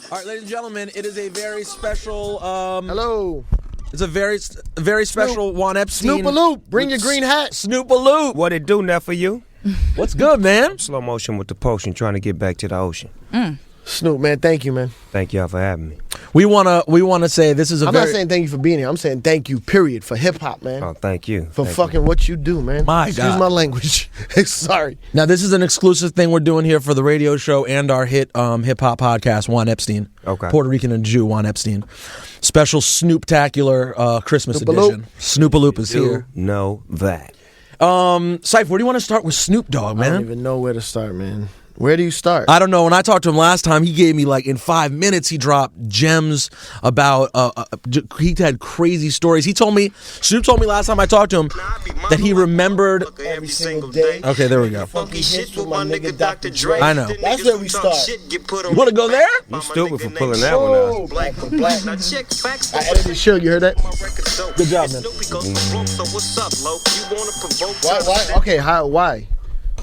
All right, ladies and gentlemen, it is a very special. Hello. It's a very special Juan Epstein. Snoop-a-loop. Bring your green hat. Snoop-a-loop. What it do now for you? What's good, man? Slow motion with the potion, trying to get back to the ocean. Snoop, man, thank you, man. Thank y'all for having me. We wanna say this is a I'm not saying thank you for being here. I'm saying thank you, period, for hip-hop, man. Oh, thank you. For fucking what you do, man. My Excuse God. my language. Sorry. Now, this is an exclusive thing we're doing here for the radio show and our hit hip-hop podcast, Juan Epstein. Okay. Puerto Rican and Jew, Juan Epstein. Special Snoop-tacular Christmas Snoop-a-loop. edition. Snoop-a-loop is Do here. know that. Syph, where do you want to start with Snoop Dogg, I don't man? even know where to start, man. Where do you start? I don't know. When I talked to him last time, he gave me like in 5 minutes, he dropped gems about. He had crazy stories. Snoop told me last time I talked to him that he remembered Every single day. Okay, there we go. Funky hits with my nigga Dr. Dre. I know. That's where we start. You want to go there? You stupid for pulling that one out. Black for black. I edited the show. You heard that? Good job, man. Why? Okay, why?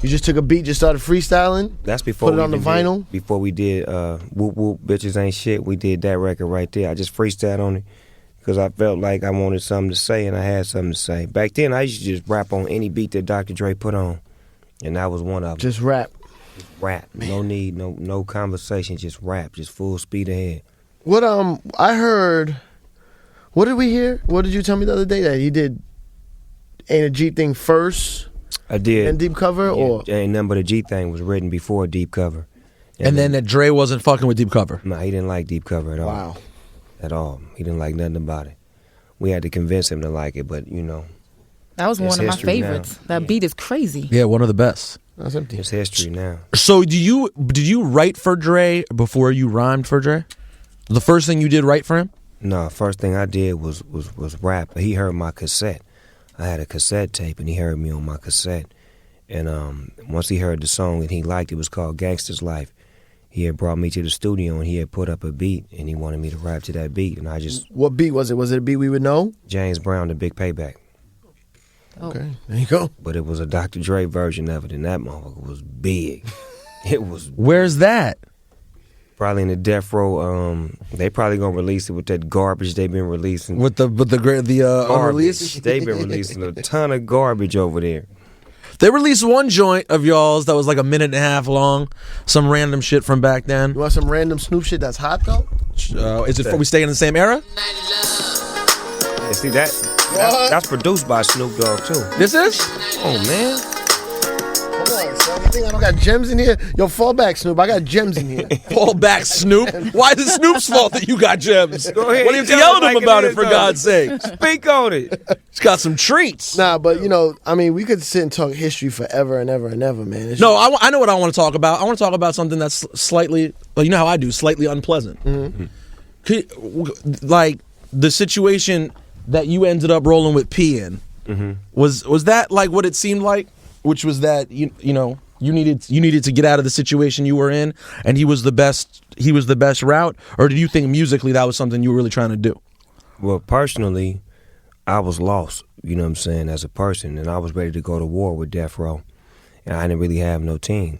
You just took a beat, just started freestyling? That's before Put it on the vinyl? Before we did Whoop Whoop Bitches Ain't Shit, we did that record right there. I just freestyled on it because I felt like I wanted something to say and I had something to say. Back then, I used to just rap on any beat that Dr. Dre put on, and that was one of them. Just rap. Rap. Man. No need, no conversation, just rap, just full speed ahead. What I heard, what did we hear? What did you tell me the other day? That he did Ain't a G Thing first? I did. And Deep Cover? Or Ain't nothing but a G Thing was written before Deep Cover. And then that Dre wasn't fucking with Deep Cover. No, he didn't like Deep Cover at all. Wow. At all. He didn't like nothing about it. We had to convince him to like it, but you know. That was one of my history now. favorites. That beat is crazy. Yeah, one of the best. That's empty. It's history now. So did you write for Dre before you rhymed for Dre? The first thing you did write for him? No, first thing I did was rap. He heard my cassette. I had a cassette tape, and he heard me on my cassette. And once he heard the song and he liked it, was called Gangsta's Life. He had brought me to the studio and he had put up a beat and he wanted me to rap to that beat. And I just... What beat was it? Was it a beat we would know? James Brown, The Big Payback. Okay, there you go. But it was a Dr. Dre version of it, and that motherfucker was big. It was... Where's that? Probably in the death row. They probably gonna release it with that garbage they've been releasing. With the unreleased? They've been releasing a ton of garbage over there. They released one joint of y'all's that was like a minute and a half long. Some random shit from back then. You want some random Snoop shit that's hot though? Is it for we stay in the same era? And see that's produced by Snoop Dogg too. This is? Oh man. Come on, son. You think I don't got gems in here? Yo, fall back, Snoop. I got gems in here. Fall back, Snoop. Why is it Snoop's fault that you got gems? Go ahead. What are you Tell yelling him him like about it it, is, for though. God's sake? Speak on it. He's got some treats. Nah, but you know, I mean, we could sit and talk history forever and ever and ever, man. It's No, I know what I want to talk about. I want to talk about something that's slightly, well, you know how I do, slightly unpleasant. Like the situation that you ended up rolling with P in, was that like what it seemed like? Which was that you know you needed to get out of the situation you were in, and he was the best route, or did you think musically that was something you were really trying to do? Well, personally, I was lost, you know what I'm saying, as a person, and I was ready to go to war with Death Row, and I didn't really have no team.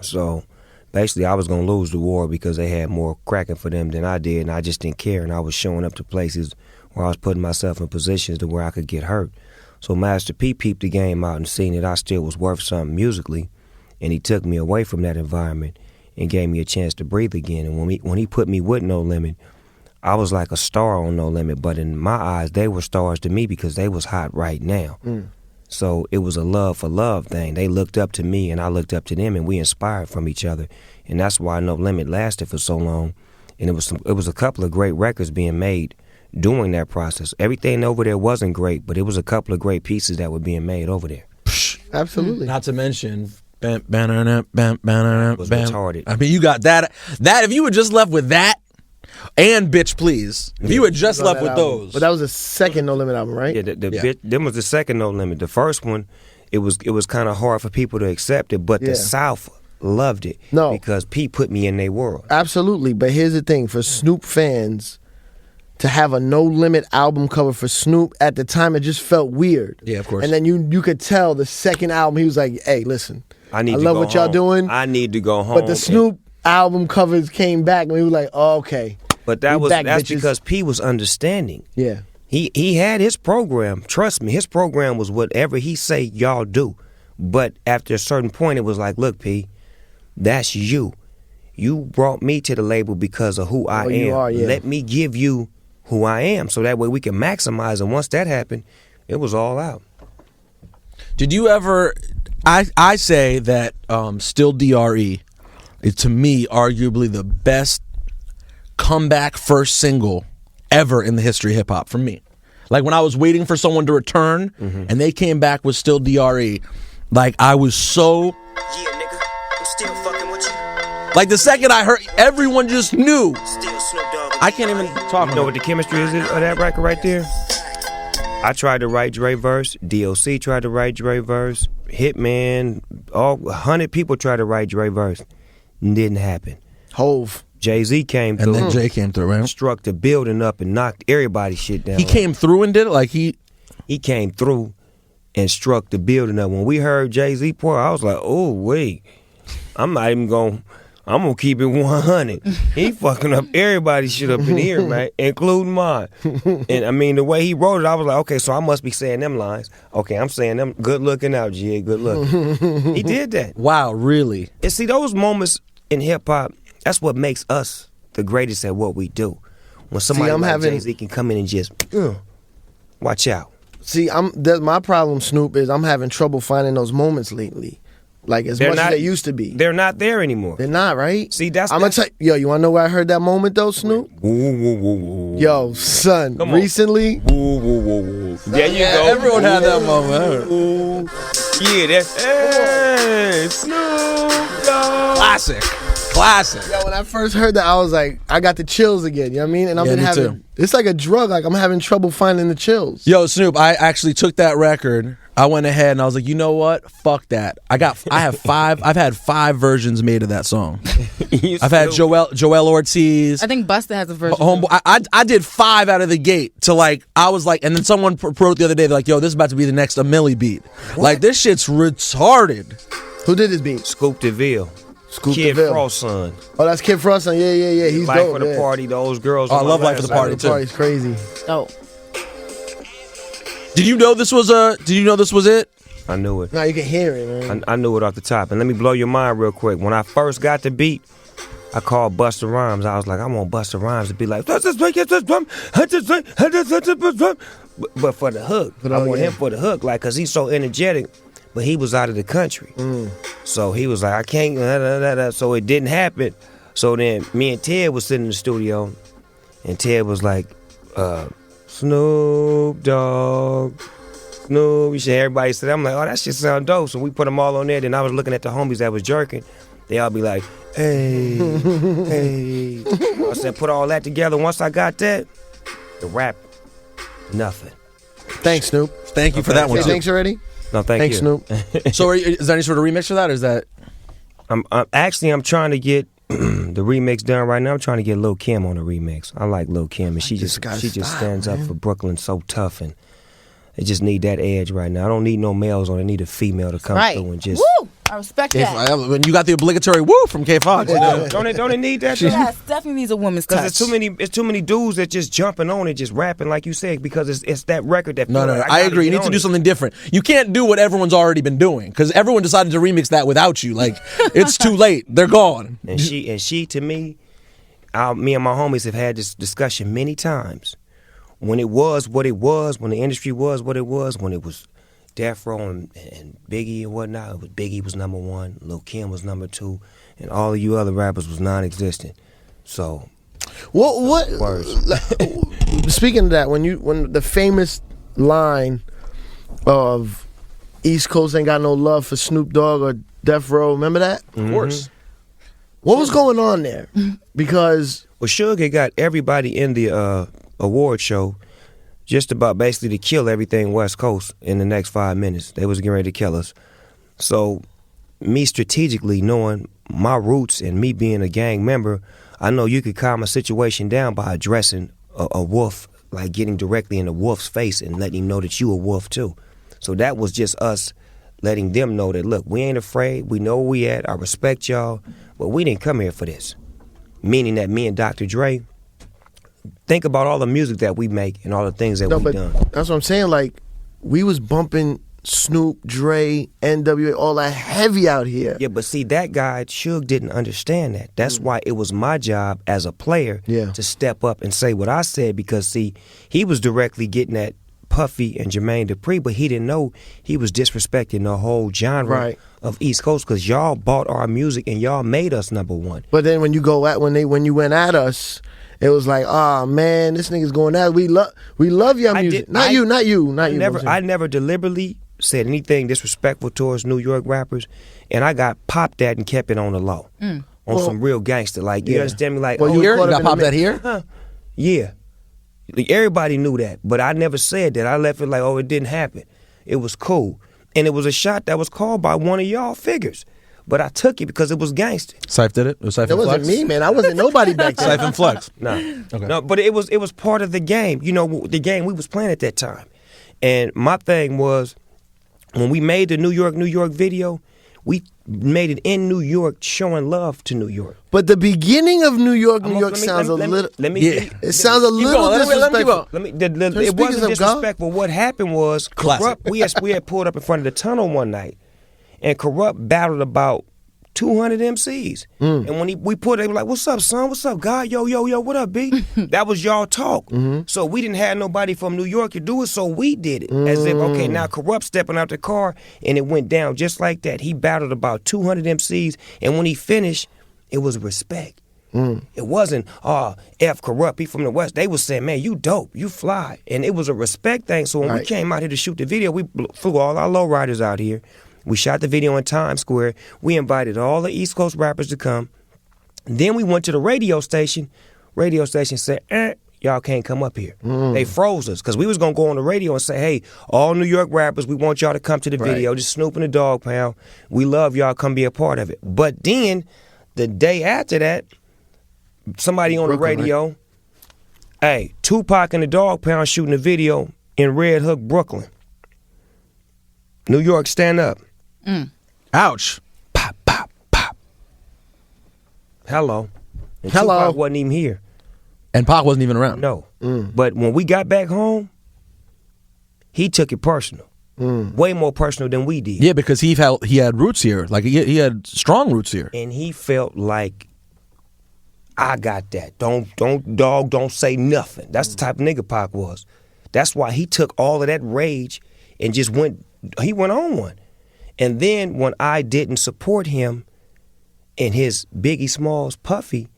So basically, I was going to lose the war because they had more cracking for them than I did, and I just didn't care, and I was showing up to places where I was putting myself in positions to where I could get hurt. So Master P peeped the game out and seen that I still was worth something musically, and he took me away from that environment and gave me a chance to breathe again. And when he put me with No Limit, I was like a star on No Limit, but in my eyes, they were stars to me because they was hot right now. So it was a love for love thing. They looked up to me and I looked up to them, and we inspired from each other. And that's why No Limit lasted for so long. And it was a couple of great records being made during that process. Everything over there wasn't great, but it was a couple of great pieces that were being made over there. absolutely. Not to mention, was retarded. I mean, you got that. If you had just left with that and Bitch Please, if you had just left with album. those. But that was the second No Limit album, right? Yeah, them was the second No Limit. The first one, it was kind of hard for people to accept it, but the South loved it. No. Because Pete put me in their world. Absolutely. But here's the thing, for Snoop fans to have a No Limit album cover for Snoop, at the time it just felt weird. Yeah, of course. And then you could tell the second album, he was like, hey, listen, I love what y'all doing. I need to go home. But the Snoop album covers came back, and we were like, oh, okay. But We back, that's bitches. because P was understanding. Yeah. He had his program. Trust me, his program was whatever he say y'all do. But after a certain point, it was like, look, P, that's you. You brought me to the label because of who I am. You are, yeah. Let me give you who I am, so that way we can maximize. And once that happened, it was all out. Did you ever? I say that Still DRE is, to me, arguably the best comeback first single ever in the history of hip hop for me. Like when I was waiting for someone to return and they came back with Still DRE, like I was so. Yeah, nigga, I'm still fucking with you. Like the second I heard, everyone just knew. Still Snoop Dogg. I can't even talk. You know what the chemistry is of that record right there? I tried to write Dre verse. DOC tried to write Dre verse. Hitman, all 100 people tried to write Dre verse. Didn't happen. Hove. Jay-Z came through. And then Jay came through, right? Struck the building up and knocked everybody's shit down. He came through and did it. Like he came through and struck the building up. When we heard Jay-Z pour, I was like, oh, wait. I'm gonna keep it 100. He fucking up everybody's shit up in here, man, including mine. And I mean, the way he wrote it, I was like, okay, so I must be saying them lines. Okay, I'm saying them. Good looking out, G. Good looking. He did that. wow, really. And see, those moments in hip hop, that's what makes us the greatest at what we do. When somebody like Jay-Z can come in and just, watch out. See, my problem, Snoop, is I'm having trouble finding those moments lately. Like as much as they used to be. They're not there anymore. They're not, right? See, that's I'm gonna tell you, you wanna know where I heard that moment though, Snoop? Yo, son, recently. There you go. Everyone had that moment. Yeah, that's hey, Snoop Dogg. Classic. Yo, when I first heard that, I was like, I got the chills again. You know what I mean? And I've been me having. too. It's like a drug. Like I'm having trouble finding the chills. Yo, Snoop, I actually took that record. I went ahead and I was like, you know what? Fuck that. I've had 5 versions made of that song. I've had Joel Ortiz. I think Busta has a version. Homeboy, I did 5 out of the gate to like, I was like, and then someone wrote the other day, they're like, yo, this is about to be the next Millie beat. What? Like, this shit's retarded. Who did this beat? Scoop DeVille. Scoop Kid DeVille. Frost son. Oh, that's Kid Frost. Yeah. He's Life dope. for the party, those girls. Oh, I on love my Life for the last Party, album. too. Party's crazy. Oh. Did you know this was it? I knew it. No, you can hear it, man. I knew it off the top. And let me blow your mind real quick. When I first got the beat, I called Busta Rhymes. I was like, I want Busta Rhymes to be like, but for the hook. I want him for the hook, like, cause he's so energetic. But he was out of the country, so he was like, I can't. So it didn't happen. So then me and Ted was sitting in the studio, and Ted was like, Snoop Dogg. Snoop, you should everybody said. I'm like, oh, that shit sound dope. So we put them all on there. Then I was looking at the homies that was jerking. They all be like, hey, hey. I said, put all that together. Once I got that, the rap, nothing. Thanks, Snoop. Thank you for that one, Say too. thanks already? No, thank Thanks, you. Snoop. So is there any sort of remix for that, or is that? I'm trying to get the remix done right now. I'm trying to get Lil' Kim on the remix. I like Lil' Kim, and she just stands up for Brooklyn so tough, and they just need that edge right now. I don't need no males on it. I need a female to come through and just. Woo! I respect that. When you got the obligatory woo from K Fox. Don't it need that? Yes, definitely needs a woman's touch. Because it's too many dudes that just jumping on it, just rapping like you said, because it's that record that. No, like, I agree. You need to do something different. You can't do what everyone's already been doing because everyone decided to remix that without you. Like, it's too late. They're gone. And she to me, me and my homies have had this discussion many times. When it was what it was, when the industry was what it was, when it was Death Row and Biggie and whatnot, it was Biggie was number 1, Lil' Kim was number 2, and all of you other rappers was non-existent. So, What? words. Speaking of that, when the famous line of East Coast ain't got no love for Snoop Dogg or Death Row, remember that? Of course. What was going on there? Because Well, Suge had got everybody in the award show just about basically to kill everything West Coast in the next 5 minutes. They was getting ready to kill us. So me strategically knowing my roots and me being a gang member, I know you could calm a situation down by addressing a wolf, like getting directly in the wolf's face and letting him know that you a wolf too. So that was just us letting them know that, look, we ain't afraid. We know where we at. I respect y'all, but we didn't come here for this. Meaning that me and Dr. Dre, think about all the music that we make and all the things that we done. That's what I'm saying. Like, we was bumping Snoop, Dre, NWA, all that heavy out here. Yeah, but see, that guy, Suge, didn't understand that. That's why it was my job as a player to step up and say what I said, because, see, he was directly getting at Puffy and Jermaine Dupri, but he didn't know he was disrespecting the whole genre of East Coast, because y'all bought our music and y'all made us number one. But then when you you went at us, it was like, oh man, this nigga's going at us. We love your music. Not you. I never deliberately said anything disrespectful towards New York rappers, and I got popped at and kept it on the low. On some real gangster. Like, you understand me? Like, you got popped at here? Huh? Yeah. Like, everybody knew that, but I never said that. I left it like, oh, it didn't happen. It was cool. And it was a shot that was called by one of y'all figures. But I took it because it was gangster. Syph did it? It was Syph and Flex? It wasn't me, man. I wasn't nobody back then. Syph and Flex? No, but it was part of the game. You know, the game we was playing at that time. And my thing was, when we made the New York video, we made it in New York, showing love to New York. But the beginning of New York sounds a little. It sounds a little disrespectful. It wasn't disrespectful. What happened was, Corrupt, we had pulled up in front of the tunnel one night, and Corrupt battled about 200 MCs. And when we put it, they were like, what's up, son? What's up, God? Yo, what up, B? That was y'all talk. So we didn't have nobody from New York to do it, so we did it. As if, okay, now Corrupt stepping out the car, and it went down just like that. He battled about 200 MCs, and when he finished, it was respect. It wasn't, F Corrupt, he from the West. They was saying, man, you dope, you fly. And it was a respect thing. So when we came out here to shoot the video, we flew all our lowriders out here. We shot the video in Times Square. We invited all the East Coast rappers to come. Then we went to the radio station. Radio station said, y'all can't come up here. They froze us, because we was going to go on the radio and say, hey, all New York rappers, we want y'all to come to the video. Just Snoop and the Dawg Pound. We love y'all. Come be a part of it. But then, the day after that, somebody on the radio, hey, Tupac and the Dawg Pound shooting a video in Red Hook, Brooklyn. New York, stand up. Ouch. Pop, pop, pop. Hello. And Hello. Tupac wasn't even here. And Pac wasn't even around. No. But when we got back home, he took it personal. Way more personal than we did. Yeah, because he had roots here. Like, he had strong roots here. And he felt like, I got that. Don't say nothing. That's the type of nigga Pac was. That's why he took all of that rage and just went on one. And then when I didn't support him in his Biggie Smalls Puffy,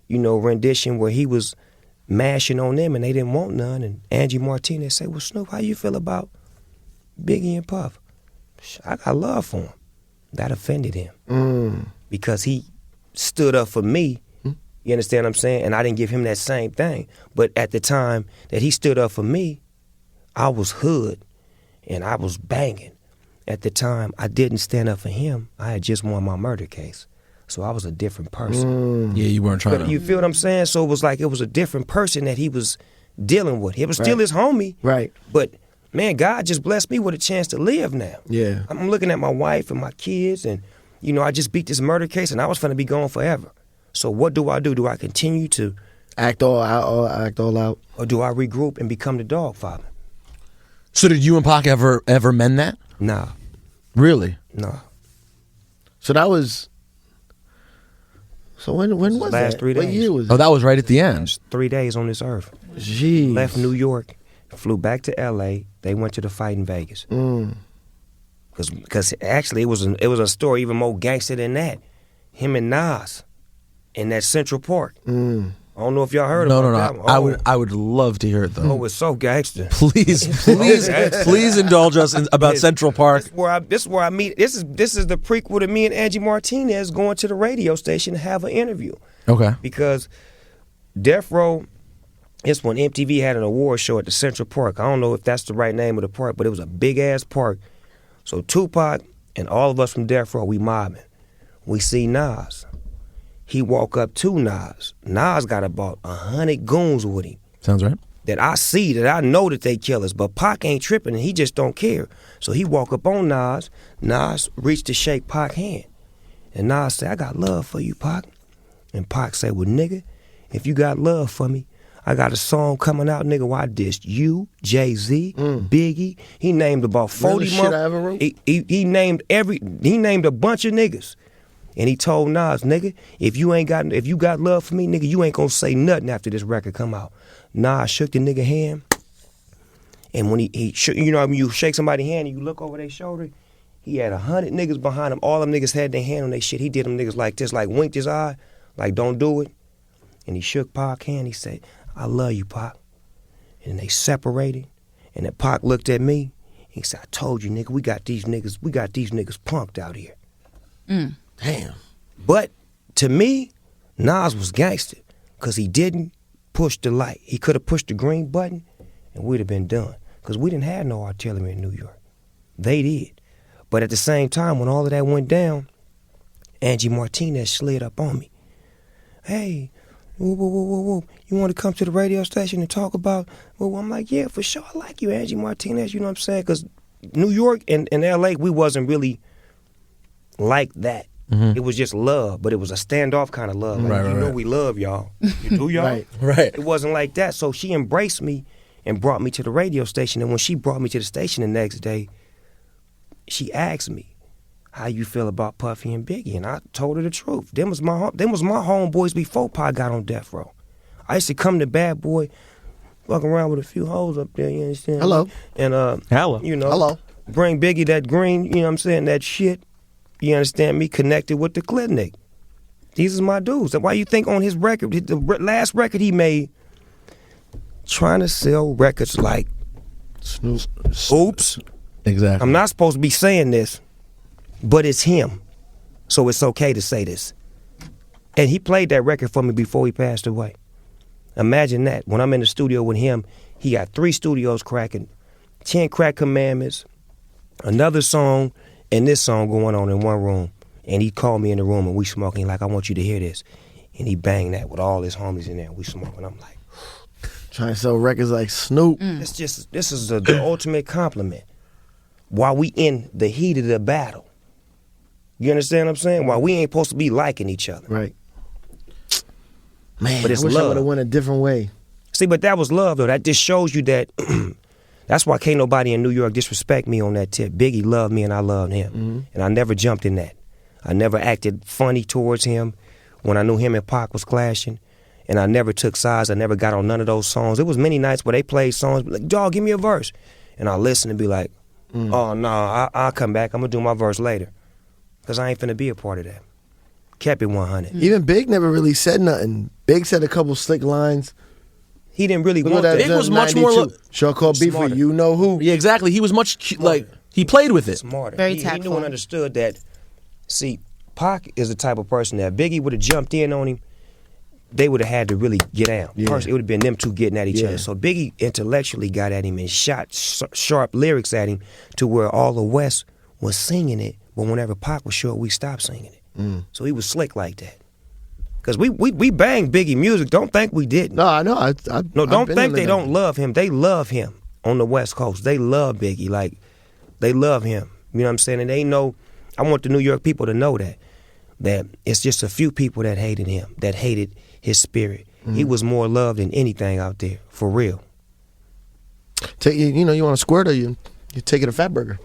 rendition where he was mashing on them and they didn't want none, and Angie Martinez said, well, Snoop, how you feel about Biggie and Puff? I got love for him. That offended him because he stood up for me. You understand what I'm saying? And I didn't give him that same thing. But at the time that he stood up for me, I was hood and I was banging. At the time, I didn't stand up for him. I had just won my murder case. So I was a different person. Yeah, you weren't trying to. You feel what I'm saying? So it was like it was a different person that he was dealing with. It was still his homie. Right. But, man, God just blessed me with a chance to live now. Yeah. I'm looking at my wife and my kids, and, I just beat this murder case, and I was finna be gone forever. So what do? Do I continue to act all out? Or do I regroup and become the Dawg Father? So did you and Pac ever mend that? Nah. Really? Nah. So that was. So when was last that? 3 days. What year was Oh, it? that was right at the end. 3 days on this earth. Jeez. Left New York, flew back to L.A. They went to the fight in Vegas. Because actually it was a story even more gangster than that. Him and Nas in that Central Park. I don't know if y'all heard about that one. No. I would love to hear it though. Oh, it's so gangster. Please indulge us about Central Park. This is where I meet. This is the prequel to me and Angie Martinez going to the radio station to have an interview. Okay. Because Death Row, it's when MTV had an award show at the Central Park. I don't know if that's the right name of the park, but it was a big ass park. So Tupac and all of us from Death Row, we mobbing. We see Nas. He walk up to Nas. Nas got about 100 goons with him. Sounds right. that I see, that I know that they killers, but Pac ain't tripping and he just don't care. So he walk up on Nas. Nas reached to shake Pac's hand. And Nas said, I got love for you, Pac. And Pac said, well, nigga, if you got love for me, I got a song coming out, nigga, why I dissed you, Jay-Z, Biggie. He named about 40 shit I ever wrote? He named a bunch of niggas. And he told Nas, nigga, if you got love for me, nigga, you ain't gonna say nothing after this record come out. Nas shook the nigga hand. And when he shook, you know, when you shake somebody's hand and you look over their shoulder, he had 100 niggas behind him. All them niggas had their hand on their shit. He did them niggas like this, like winked his eye, like don't do it. And he shook Pac's hand. He said, I love you, Pac. And they separated. And then Pac looked at me. He said, I told you, nigga, we got these niggas punked out here. Damn. But to me, Nas was gangster because he didn't push the light. He could have pushed the green button and we'd have been done because we didn't have no artillery in New York. They did. But at the same time, when all of that went down, Angie Martinez slid up on me. Hey, whoop, whoop, whoop, whoop, whoop. You want to come to the radio station and talk about, well, I'm like, yeah, for sure, I like you, Angie Martinez, you know what I'm saying? Because New York and L.A., we wasn't really like that. It was just love, but it was a standoff kind of love. Like, you know we love y'all. You do, y'all? Right. It wasn't like that. So she embraced me and brought me to the radio station. And when she brought me to the station the next day, she asked me, how you feel about Puffy and Biggie? And I told her the truth. Them was my homeboys before Pac got on death row. I used to come to Bad Boy, walk around with a few hoes up there, you understand? Hello. And, Hello. you know, Hello. Bring Biggie that green, you know what I'm saying, that shit. You understand me? Connected with the clinic. These is my dudes. That's why you think on his record, the last record he made, trying to sell records like Snoop. Oops. Exactly. I'm not supposed to be saying this, but it's him. So it's okay to say this. And he played that record for me before he passed away. Imagine that. When I'm in the studio with him, he got 3 studios cracking, 10 Crack Commandments, another song, and this song going on in one room. And he called me in the room and we smoking like, I want you to hear this. And he banged that with all his homies in there. We smoking. I'm like, Trying to sell records like Snoop. this is the ultimate compliment. While we in the heat of the battle. You understand what I'm saying? While we ain't supposed to be liking each other. Right. Man, But it's I wish I love. would have went a different way. See, but that was love, though. That just shows you that that's why can't nobody in New York disrespect me on that tip. Biggie loved me and I loved him. And I never jumped in that. I never acted funny towards him when I knew him and Pac was clashing. And I never took sides. I never got on none of those songs. There was many nights where they played songs like, dawg, give me a verse. And I'll listen and be like, oh, no, I'll come back. I'm going to do my verse later. Because I ain't finna be a part of that. Kept it 100. Even Big never really said nothing. Big said a couple slick lines. He didn't really Look want at that. Big was much more 92. Show called Beef for Smarter. you know who. Yeah, exactly. He was much like he played with it. Smarter. Very He knew tactful. and understood that. See, Pac is the type of person that Biggie would have jumped in on him. They would have had to really get down. Yeah. Personally, it would have been them two getting at each Yeah. other. So Biggie intellectually got at him and shot sharp lyrics at him to where all the West was singing it, but whenever Pac was short, we stopped singing it. So he was slick like that. Because we bang Biggie music. Don't think we didn't. No, I know. No, don't I've been think in they the- don't love him. They love him on the West Coast. They love Biggie. Like, they love him. You know what I'm saying? And they know, I want the New York people to know that it's just a few people that hated him, that hated his spirit. He was more loved than anything out there, for real. You know, you want a squirt or you take it a fat burger.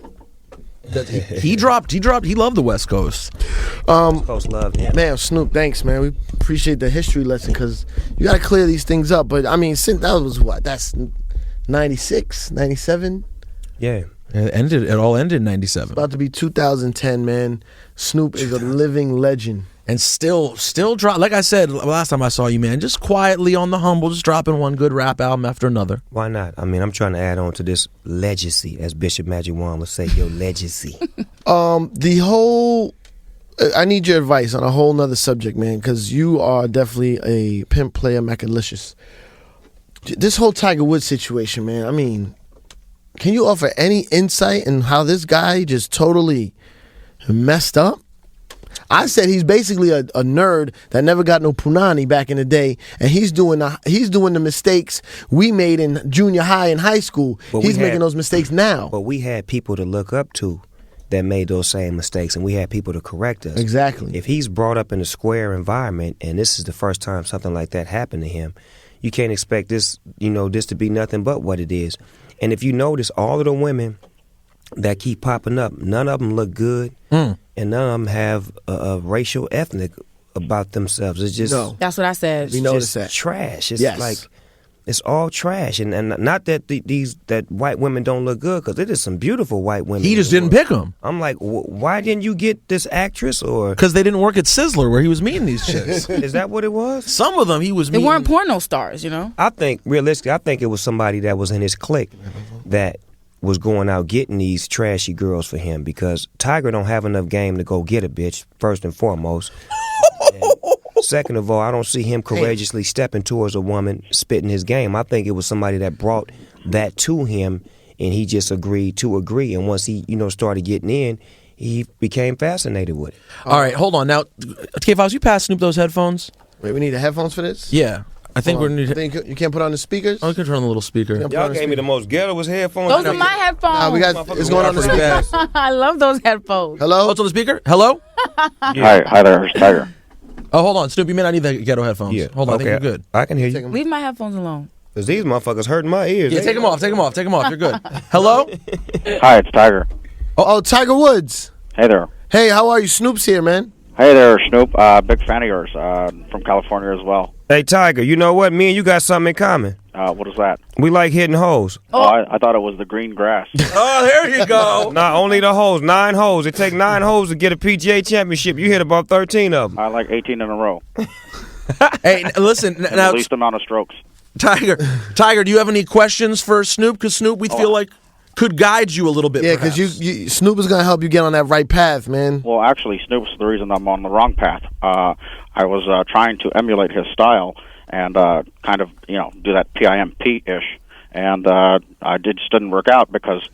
He loved the West Coast. Coast loved him. Man, Snoop, thanks, man. We appreciate the history lesson because you got to clear these things up. But I mean, since that was what? That's 96, 97? Yeah. It all ended in 97. About to be 2010, man. Snoop is a living legend. And still drop, like I said last time I saw you, man, just quietly on the humble, just dropping one good rap album after another. Why not? I mean, I'm trying to add on to this legacy, as Bishop Magic Wand would say, your legacy. The whole, I need your advice on a whole nother subject, man, because you are definitely a pimp player, Macalicious. This whole Tiger Woods situation, man, I mean, can you offer any insight in how this guy just totally messed up? I said he's basically a nerd that never got no punani back in the day, and he's doing the mistakes we made in junior high and high school. He's making those mistakes now. But we had people to look up to that made those same mistakes, and we had people to correct us. Exactly. If he's brought up in a square environment, and this is the first time something like that happened to him, you can't expect this, this to be nothing but what it is. And if you notice, all of the women that keep popping up, none of them look good, and none of them have a racial ethnic about themselves. It's just That's what I said. We noticed that. Trash. It's like it's all trash, and not that that white women don't look good, because it is some beautiful white women. He just didn't pick them. I'm like, why didn't you get this actress? Or because they didn't work at Sizzler where he was meeting these chicks. Is that what it was? Some of them he was. They weren't porno stars, I think realistically, I think it was somebody that was in his clique that was going out getting these trashy girls for him, because Tiger don't have enough game to go get a bitch, first and foremost. And second of all, I don't see him courageously stepping towards a woman, spitting his game. I think it was somebody that brought that to him, and he just agreed to agree. And once he, started getting in, he became fascinated with it. All right, hold on. Now, K-Files, you pass Snoop those headphones? Wait, we need the headphones for this? Yeah. I think we're going to... You can't put on the speakers? I can turn on the little speaker. Y'all gave me the most ghettoest headphones. Those are my headphones. Nah, we got... It's going on the speakers. I love those headphones. Hello? Oh, it's on the speaker? Hello? Yeah. Hi there, it's Tiger. Oh, hold on, Snoop. You may not need the ghetto headphones. Yeah. Hold on, I think you're good. I can hear you. Leave my headphones alone. Because these motherfuckers hurting my ears. Yeah, take them off. You're good. Hello? Hi, it's Tiger. Oh, Tiger Woods. Hey there. Hey, how are you? Snoop's here, man. Hey there, Snoop. Big fan of yours. From California as well. Hey, Tiger, you know what? Me and you got something in common. What is that? We like hitting hoes. Oh, I thought it was the green grass. Oh, there you go. Not only the hoes, 9 hoes. It take 9 hoes to get a PGA championship. You hit about 13 of them. I like 18 in a row. Hey, listen. Now, the least amount of strokes. Tiger, do you have any questions for Snoop? Because Snoop, we feel like, could guide you a little bit. Yeah, because Snoop is going to help you get on that right path, man. Well, actually, Snoop's the reason I'm on the wrong path. I was trying to emulate his style and kind of, do that PIMP-ish. And just didn't work out because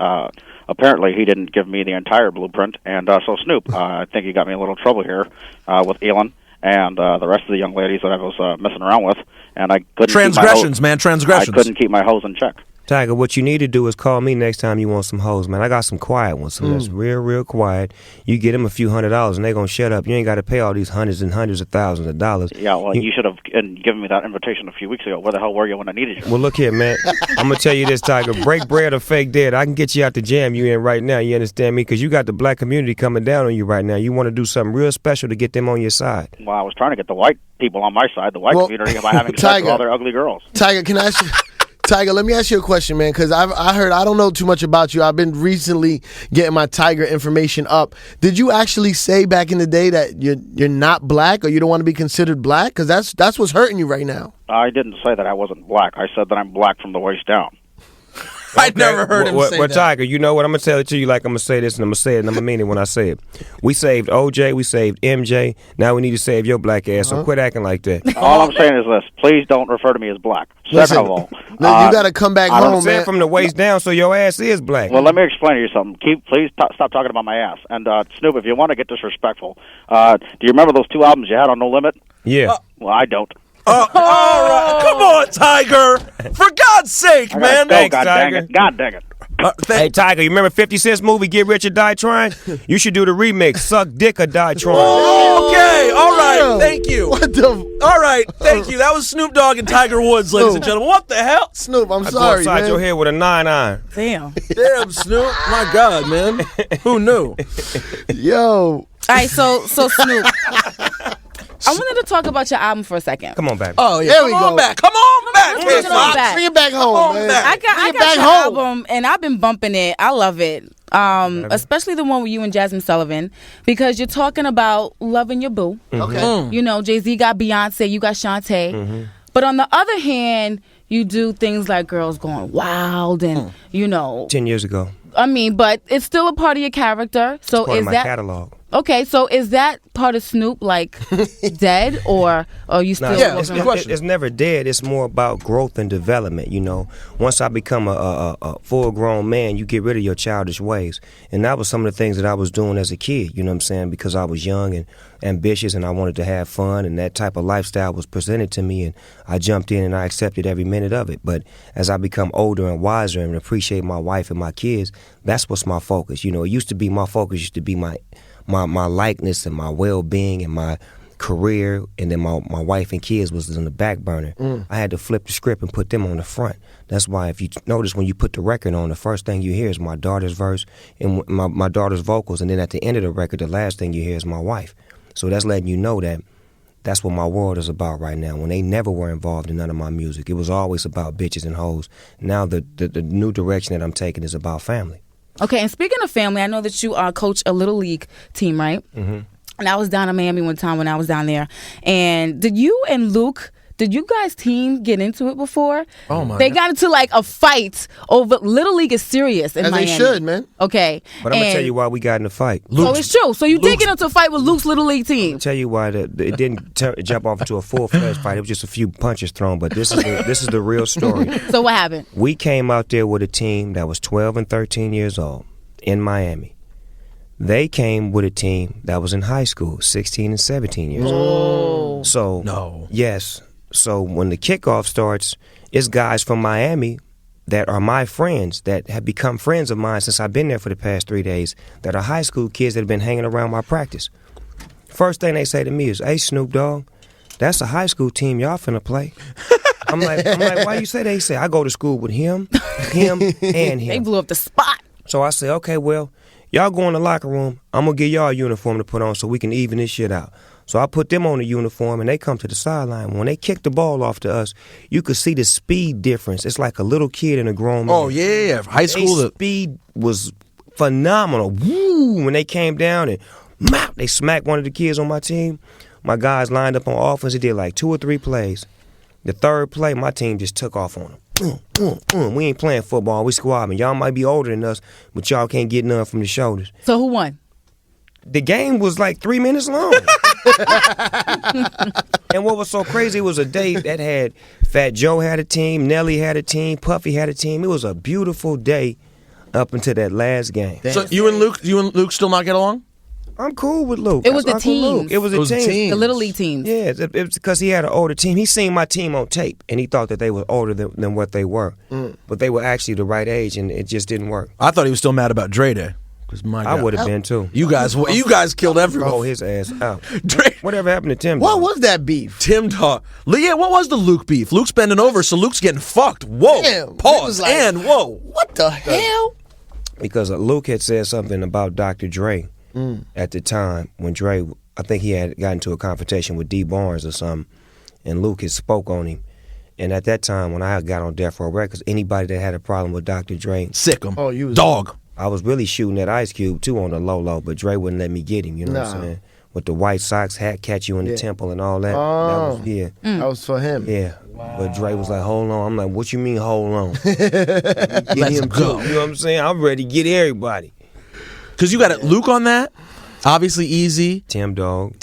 apparently he didn't give me the entire blueprint. And so Snoop, I think he got me in a little trouble here with Elon and the rest of the young ladies that I was messing around with. And I couldn't transgressions, man, transgressions. I couldn't keep my hose in check. Tiger, what you need to do is call me next time you want some hoes, man. I got some quiet ones, some that's real quiet. You get them a few $100s and they gonna shut up. You ain't got to pay all these hundreds and hundreds of thousands of dollars. Yeah, well, you should have given me that invitation a few weeks ago. Where the hell were you when I needed you? Well, look here, man. I'm gonna tell you this, Tiger. Break bread or fake dead. I can get you out the jam you in right now. You understand me? Because you got the black community coming down on you right now. You want to do something real special to get them on your side. Well, I was trying to get the white people on my side, the white community, by having sex with all their ugly girls. Tiger, can I ask you... Tiger, let me ask you a question, man, because I don't know too much about you. I've been recently getting my Tiger information up. Did you actually say back in the day that you're not black or you don't want to be considered black? Because that's what's hurting you right now. I didn't say that I wasn't black. I said that I'm black from the waist down. I never heard him say that. Tiger, you know what? I'm going to tell it to you like I'm going to say this, and I'm going to say it, and I'm going to mean it when I say it. We saved OJ. We saved MJ. Now we need to save your black ass, so quit acting like that. All I'm saying is this. Please don't refer to me as black. Second of all, you got to come back home, I'm saying man. from the waist down, so your ass is black. Well, let me explain to you something. Please stop talking about my ass. And Snoop, if you want to get disrespectful, do you remember those 2 albums you had on No Limit? Yeah. Well, I don't. All right. Come on, Tiger. For God's sake, man. Thanks, Tiger. God dang it. Hey, Tiger, you remember 50 Cent's movie, Get Rich or Die Trying? You should do the remix, Suck Dick or Die Trying. Okay, all right, thank you. What the... All right, thank you. That was Snoop Dogg and Tiger Woods, ladies and gentlemen. What the hell? Snoop, I'm I sorry, go upside man. your head with a 9-iron. Damn. Damn, Snoop. My God, man. Who knew? Yo. All right, so Snoop, I wanted to talk about your album for a second. Come on, baby. Oh, yeah. There we Come on go. back. Come on back. Bring it on back. Bring it back home, man. back. I got back your home. album, and I've been bumping it. I love it. Especially the one with you and Jasmine Sullivan, because you're talking about loving your boo. Okay. You know, Jay-Z got Beyonce, you got Shantae. But on the other hand, you do things like Girls Gone Wild and, 10 years ago. I mean, but it's still a part of your character. So Part is of my that catalog. Okay, so is that part of Snoop like dead, or are you still? Yeah, it's a good question. It's never dead. It's more about growth and development. You know, once I become a full-grown man, you get rid of your childish ways, and that was some of the things that I was doing as a kid. You know what I'm saying? Because I was young and ambitious, and I wanted to have fun, and that type of lifestyle was presented to me, and I jumped in and I accepted every minute of it. But as I become older and wiser and appreciate my wife and my kids, that's what's my focus. You know, it used to be my focus used to be my likeness and my well-being and my career, and then my wife and kids was in the back burner. I had to flip the script and put them on the front. That's why if you notice when you put the record on, the first thing you hear is my daughter's verse and my daughter's vocals, and then at the end of the record, the last thing you hear is my wife. So that's letting you know that that's what my world is about right now. When they never were involved in none of my music, it was always about bitches and hoes. Now the new direction that I'm taking is about family. Okay, and speaking of family, I know that you coach a little league team, right? Mm-hmm. And I was down in Miami one time when I was down there. And did you guys team get into it before? Oh my! They got into like a fight over Little League is serious in As Miami. they should, man. Okay, But I'm going to tell you why we got in the fight. So it's true. So you did get into a fight with Luke's Little League team. I'll tell you why it didn't jump off into a full-fledged fight. It was just a few punches thrown, but this is the real story. So what happened? We came out there with a team that was 12 and 13 years old in Miami. They came with a team that was in high school, 16 and 17 years old. So, No. Yes. So when the kickoff starts, it's guys from Miami that are my friends that have become friends of mine since I've been there for the past 3 days, that are high school kids that have been hanging around my practice. First thing they say to me is, "Hey, Snoop Dogg, that's a high school team y'all finna play." I'm like, why you say that? They say, "I go to school with him, and They him." blew up the spot. So I say, okay, well, y'all go in the locker room. I'm going to give y'all a uniform to put on so we can even this shit out. So I put them on the uniform, and they come to the sideline. When they kick the ball off to us, you could see the speed difference. It's like a little kid and a grown man. Oh yeah, high school. Their speed was phenomenal. Woo! When they came down and they smacked one of the kids on my team. My guys lined up on offense. They did like 2 or 3 plays. The third play, my team just took off on them. We ain't playing football. We squabbing. Y'all might be older than us, but y'all can't get none from the shoulders. So who won? The game was like 3 minutes long. And what was so crazy, it was a day that had Fat Joe had a team, Nelly had a team, Puffy had a team. It was a beautiful day up until that last game. So you and Luke still not get along? I'm cool with Luke. It was That's the Uncle teams. Luke. It was a team. The Little League teams. Yeah, it was because he had an older team. He seen my team on tape, and he thought that they were older than what they were. But they were actually the right age, and it just didn't work. I thought he was still mad about Dre Day. My I God. would have been too. You guys killed everyone. Roll his ass out. Dre, Whatever happened to Tim? What Dog? was that beef? Tim Dog. Yeah, what was the Luke beef? Luke's bending over, so Luke's getting fucked. Whoa. Damn, it Pause. was like- And whoa. What the hell? Because Luke had said something about Dr. Dre at the time when Dre, I think he had gotten into a confrontation with D. Barnes or something, and Luke had spoke on him. And at that time, when I got on Death Row Records, anybody that had a problem with Dr. Dre, Sick him. Oh, you was Dog. I was really shooting at Ice Cube too on the low, but Dre wouldn't let me get him. You know what I'm saying? With the White Sox hat, catch you in the temple and all that. Oh. That was, That was for him. yeah. But Dre was like, hold on. I'm like, what you mean, hold on? Get Let's him go. too. You know what I'm saying? I'm ready to get everybody. Because you got Luke on that. Obviously Easy. Tim Dog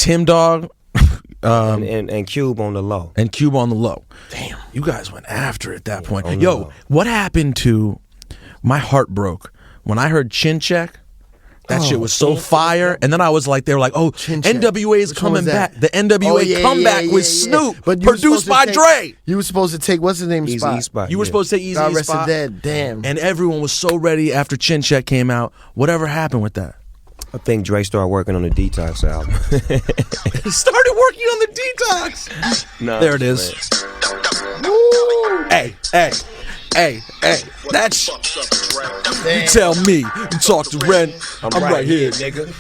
And Cube on the low. and Cube on the low. Damn, you guys went after it at that point. on the Yo, low. what happened to my heart broke when I heard Chin Check? That shit was so fire. And then I was like, they were like, oh, Chin Check. NWA is Which one was coming back. that? The NWA Oh, yeah, comeback yeah, with yeah, Snoop, But you were produced supposed to by take- Dre. You were supposed to take, what's his name? Easy spot? spot. You were yeah. supposed to take Easy God rest spot. dead. Damn. And everyone was so ready after Chin Check came out. Whatever happened with that? I think Dre started working on the Detox album. Started working on the Detox. No, There it is. Hey. That's. You tell me. You talk to Ren. I'm right here. nigga.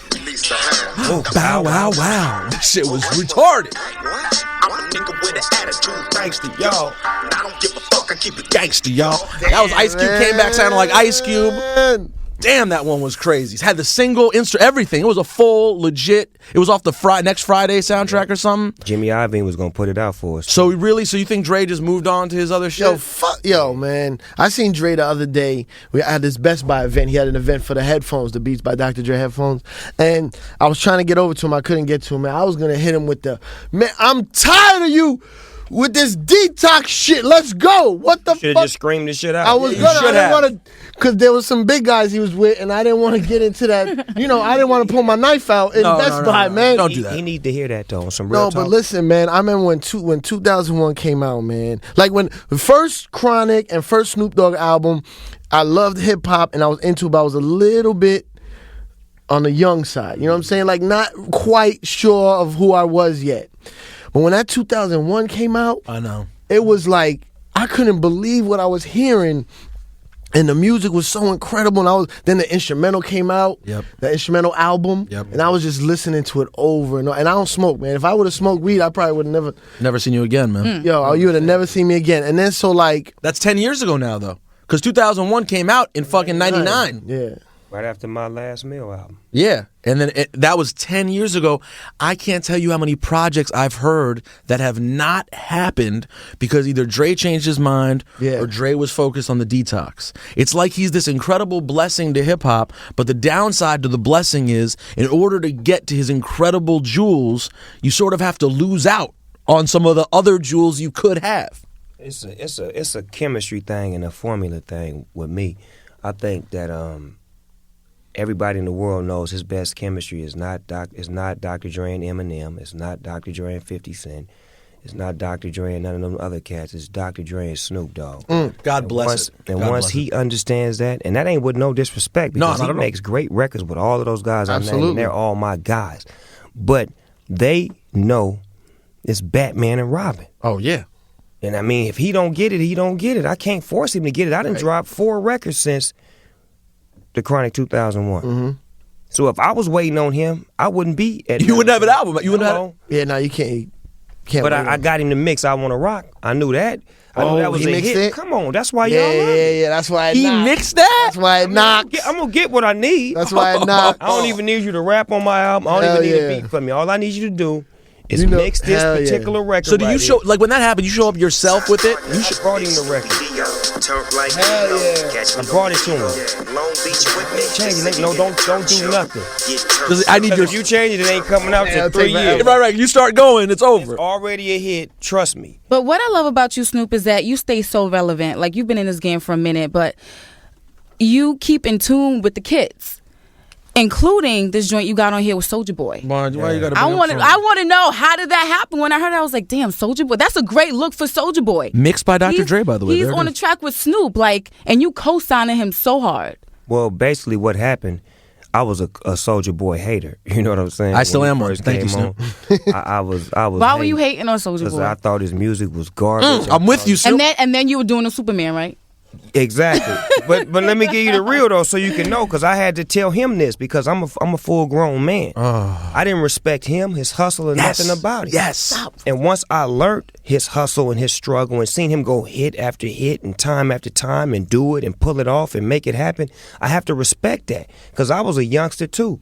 Oh, bow, wow, wow. That shit was retarded. I'm a nigga with an attitude, thanks to y'all. I don't give a fuck, I keep it Gangsta, y'all. That was Ice Cube came back sounding like Ice Cube. Man. Damn, that one was crazy. It had the single, everything. It was a full, legit. It was off the Next Friday soundtrack or something. Jimmy Iovine was gonna put it out for us. So you think Dre just moved on to his other shit? Yo, man. I seen Dre the other day. We had this Best Buy event. He had an event for the headphones, the Beats by Dr. Dre headphones. And I was trying to get over to him. I couldn't get to him, man. I was gonna hit him with man, I'm tired of you with this detox shit. Let's go. What the fuck? Should have just screamed this shit out. I was I didn't want to, because there was some big guys he was with, and I didn't want to get into that. I didn't want to pull my knife out in Best Buy, man. Don't do that. He need to hear that, though. Some real talk. But listen, man, I remember when 2001 came out, man. Like when the first Chronic and first Snoop Dogg album, I loved hip hop, and I was into it, but I was a little bit on the young side. You know what I'm saying? Like not quite sure of who I was yet. But when that 2001 came out, I know. It was like I couldn't believe what I was hearing, and the music was so incredible. And then the instrumental came out, the instrumental album, and I was just listening to it over and over. And I don't smoke, man. If I would have smoked weed, I probably would have never seen you again, man. Yo, you would have never seen me again. And then so like that's 10 years ago now, though, because 2001 came out in fucking 99. Yeah. Right after my Last Meal album. Yeah, and then that was 10 years ago. I can't tell you how many projects I've heard that have not happened because either Dre changed his mind or Dre was focused on the detox. It's like he's this incredible blessing to hip-hop, but the downside to the blessing is in order to get to his incredible jewels, you sort of have to lose out on some of the other jewels you could have. It's a chemistry thing and a formula thing with me. I think that everybody in the world knows his best chemistry is not Dr. Dre and Eminem. It's not Dr. Dre and 50 Cent. It's not Dr. Dre and none of them other cats. It's Dr. Dre and Snoop Dogg. God bless it. And once he understands that, and that ain't with no disrespect, because he makes great records with all of those guys I named, and they're all my guys. But they know it's Batman and Robin. Oh, yeah. And I mean, if he don't get it, he don't get it. I can't force him to get it. I done dropped 4 records since the Chronic 2001. So if I was waiting on him, I wouldn't be at. You wouldn't have an album. You wouldn't have. Yeah, no, you can't. But I got him to mix I Wanna Rock. I knew that. I knew that was a hit. It? Come on, that's why y'all love it. Yeah. That's why he mixed that. That's why it knocked. I'm gonna get what I need. That's why it knocked. I don't even need you to rap on my album. I don't even need a beat for me. All I need you to do is mix this particular record. So do you show like when that happened? You show up yourself with it? You should brought him the record. Hell yeah. I brought it to him. Long Beach with me. Change it. No, don't do nothing. I need your. If you change it, it ain't coming out till 3 years. Right. You start going, it's over. It's already a hit. Trust me. But what I love about you, Snoop, is that you stay so relevant. Like you've been in this game for a minute, but you keep in tune with the kids. Including this joint you got on here with Soulja Boy. Why you gotta I want to know, how did that happen? When I heard it, I was like, damn, Soulja Boy. That's a great look for Soulja Boy. Mixed by Dr. Dre, by the way. He's on the track with Snoop, and you co-signing him so hard. Well, basically what happened, I was a Soulja Boy hater. You know what I'm saying? I still am one. Thank you, Snoop. I was. Why were you hating on Soulja Boy? Because I thought his music was garbage. I'm with you, Snoop. And then you were doing a Superman, right? Exactly. but let me give you the real though, so you can know, because I had to tell him this, because I'm a full grown man. I didn't respect him, his hustle, and nothing about it. Yes. And once I learned his hustle and his struggle and seen him go hit after hit and time after time and do it and pull it off and make it happen, I have to respect that, because I was a youngster too.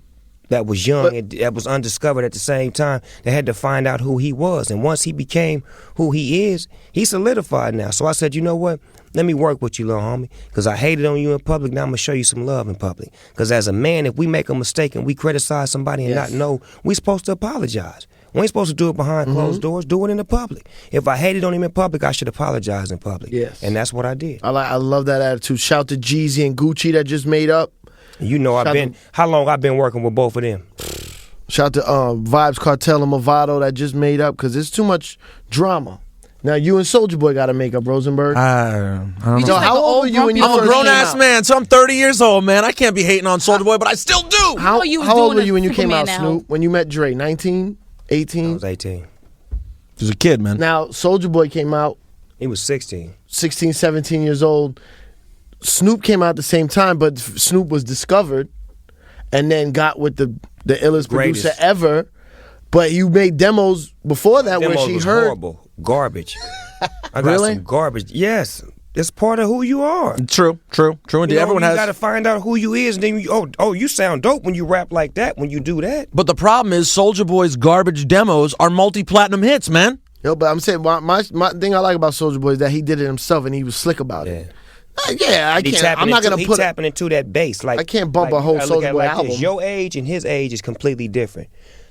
That was young and that was undiscovered at the same time. That had to find out who he was. And once he became who he is, he solidified now. So I said, you know what? Let me work with you, little homie. Because I hated on you in public. Now I'm going to show you some love in public. Because as a man, if we make a mistake and we criticize somebody and not know, we're supposed to apologize. We ain't supposed to do it behind closed doors. Do it in the public. If I hated on him in public, I should apologize in public. Yes. And that's what I did. I love that attitude. Shout to Jeezy and Gucci that just made up. You know, how long I've been working with both of them. Shout to Vibes Cartel and Movado that just made up, because there's too much drama. Now you and Soulja Boy got to make up, Rosenberg. I don't know. How old were you when you I'm a first grown ass came out? man, so I'm 30 years old, man. I can't be hating on Soulja Boy, but I still do. How old were you when you came out, Superman Snoop? When you met Dre? 19? 18? I was 18. He was a kid, man. Now, Soulja Boy came out He was 16. 16, 17 years old. Snoop came out at the same time, but Snoop was discovered and then got with the illest producer ever. But you made demos before that where she was heard. horrible. Garbage. I got Really? some garbage. Yes. it's part of who you are. True. Indeed. Everyone you has. got to find out who you is, and then you sound dope when you rap like that. When you do that, But the problem is, Soulja Boy's garbage demos are multi-platinum hits, man. Yo, but I'm saying my thing I like about Soulja Boy is that he did it himself and he was slick about it. Yeah, I can't. I'm not gonna put. He tapping into that bass. Like I can't bump a whole Soulja Boy album. Your age and his age is completely different.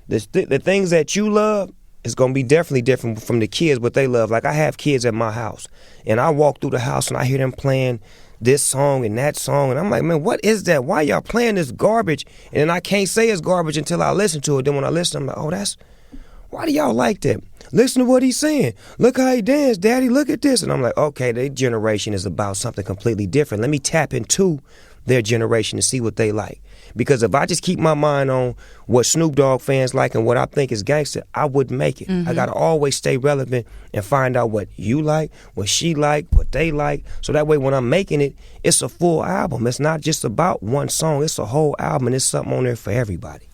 The things that you love is gonna be definitely different from the kids what they love. Like I have kids at my house, and I walk through the house and I hear them playing this song and that song, and I'm like, man, what is that? Why y'all playing this garbage? And then I can't say it's garbage until I listen to it. Then when I listen, I'm like, oh, why do y'all like that? Listen to what he's saying. Look how he danced, Daddy. Look at this. And I'm like, okay, their generation is about something completely different. Let me tap into their generation to see what they like. Because if I just keep my mind on what Snoop Dogg fans like and what I think is gangster, I wouldn't make it. I got to always stay relevant and find out what you like, what she like, what they like. So that way when I'm making it, it's a full album. It's not just about one song. It's a whole album, and there's something on there for everybody.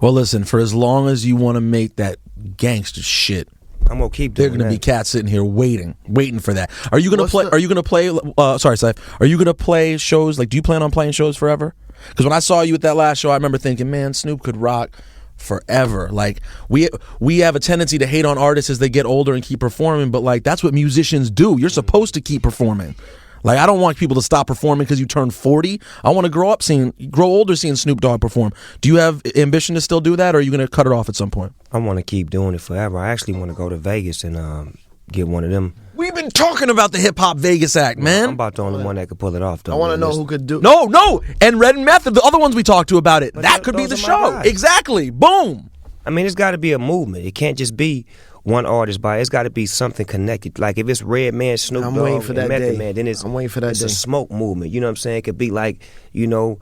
Well, listen, for as long as you want to make that gangster shit, I'm gonna keep doing they're gonna that. be cats sitting here waiting for that. Are you gonna What's play? the- Are you gonna play? Sorry, Saif. Are you gonna play shows? Like, do you plan on playing shows forever? Because when I saw you at that last show, I remember thinking, man, Snoop could rock forever. Like we have a tendency to hate on artists as they get older and keep performing, but like that's what musicians do. You're supposed to keep performing. Like, I don't want people to stop performing because you turn 40. I want to grow older seeing Snoop Dogg perform. Do you have ambition to still do that, or are you going to cut it off at some point? I want to keep doing it forever. I actually want to go to Vegas and get one of them. We've been talking about the Hip Hop Vegas act, man. I'm about the only one that could pull it off, though. I want to know who could do. No, and Red and Method, the other ones we talked to about it. But That could be the those are my show. guys. Exactly. Boom. I mean, it's got to be a movement. It can't just be one artist by. It's got to be something connected. Like if it's Redman, Snoop I'm Dogg, waiting for and that Method day. Man, then I'm waiting for that it's day. a smoke movement. You know what I'm saying? It could be like, you know,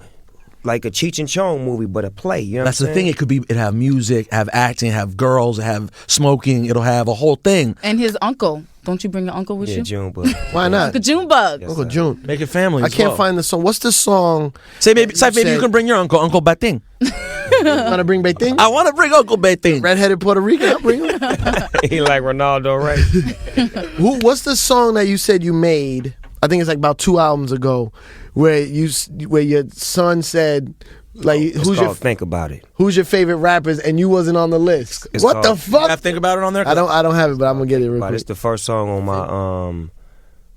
like a Cheech and Chong movie, but a play. You know That's what the I'm thing. saying? It could be. It have music, have acting, have girls, have smoking. It'll have a whole thing. And his uncle. Don't you bring your uncle with Yeah, you? Junebug. Why not? Uncle Junebug. Yes, Uncle sir. June. Make it family. I as can't well. find the song. What's the song? Say maybe, Saif, maybe you said- can bring your uncle, Uncle Bating. Want to bring Beting? I want to bring Uncle Bating. Redheaded Puerto Rican. I'll bring him. He like Ronaldo, right? What's the song that you said you made? I think it's like about 2 albums ago, where your son said, like, It's called Think About It. who's your favorite rappers, and you wasn't on the list. It's What the called- fuck? I think about it on there. I don't have it, but I'm gonna get it real But it's quick. the first song on my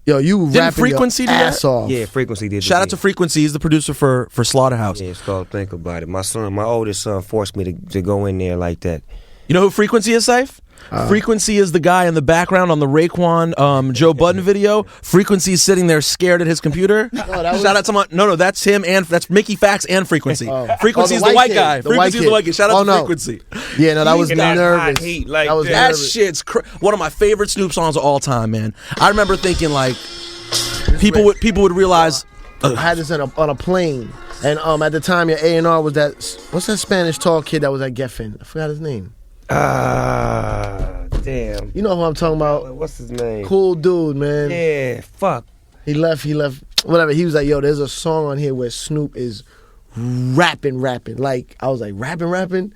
Yo, you Didn't rapping Frequency your do that? ass off. yeah, Frequency did. the Shout out beat. to Frequency. He's the producer for Slaughterhouse. Yeah, it's called Think About It. My oldest son forced me to go in there like that. You know who Frequency is, Saif? Frequency is the guy in the background on the Raekwon Joe Budden video. Frequency's sitting there scared at his computer. that was- Shout out to my no, that's him and that's Mickey Fax and Frequency. Frequency is the white kid. guy. The white Frequency is the white kid. kid. Shout out Oh, to no. Frequency. Yeah, no, that was Get that hot nervous. heat like that was that. That nervous. shit's one of my favorite Snoop songs of all time, man. I remember thinking like people would realize I had this on a plane, and at the time your A&R was that what's that Spanish tall kid that was at Geffen? I forgot his name. Damn. You know who I'm talking about? What's his name? Cool dude, man. Yeah, fuck. He left. Whatever. He was like, yo, there's a song on here where Snoop is rapping. Like, I was like, rapping.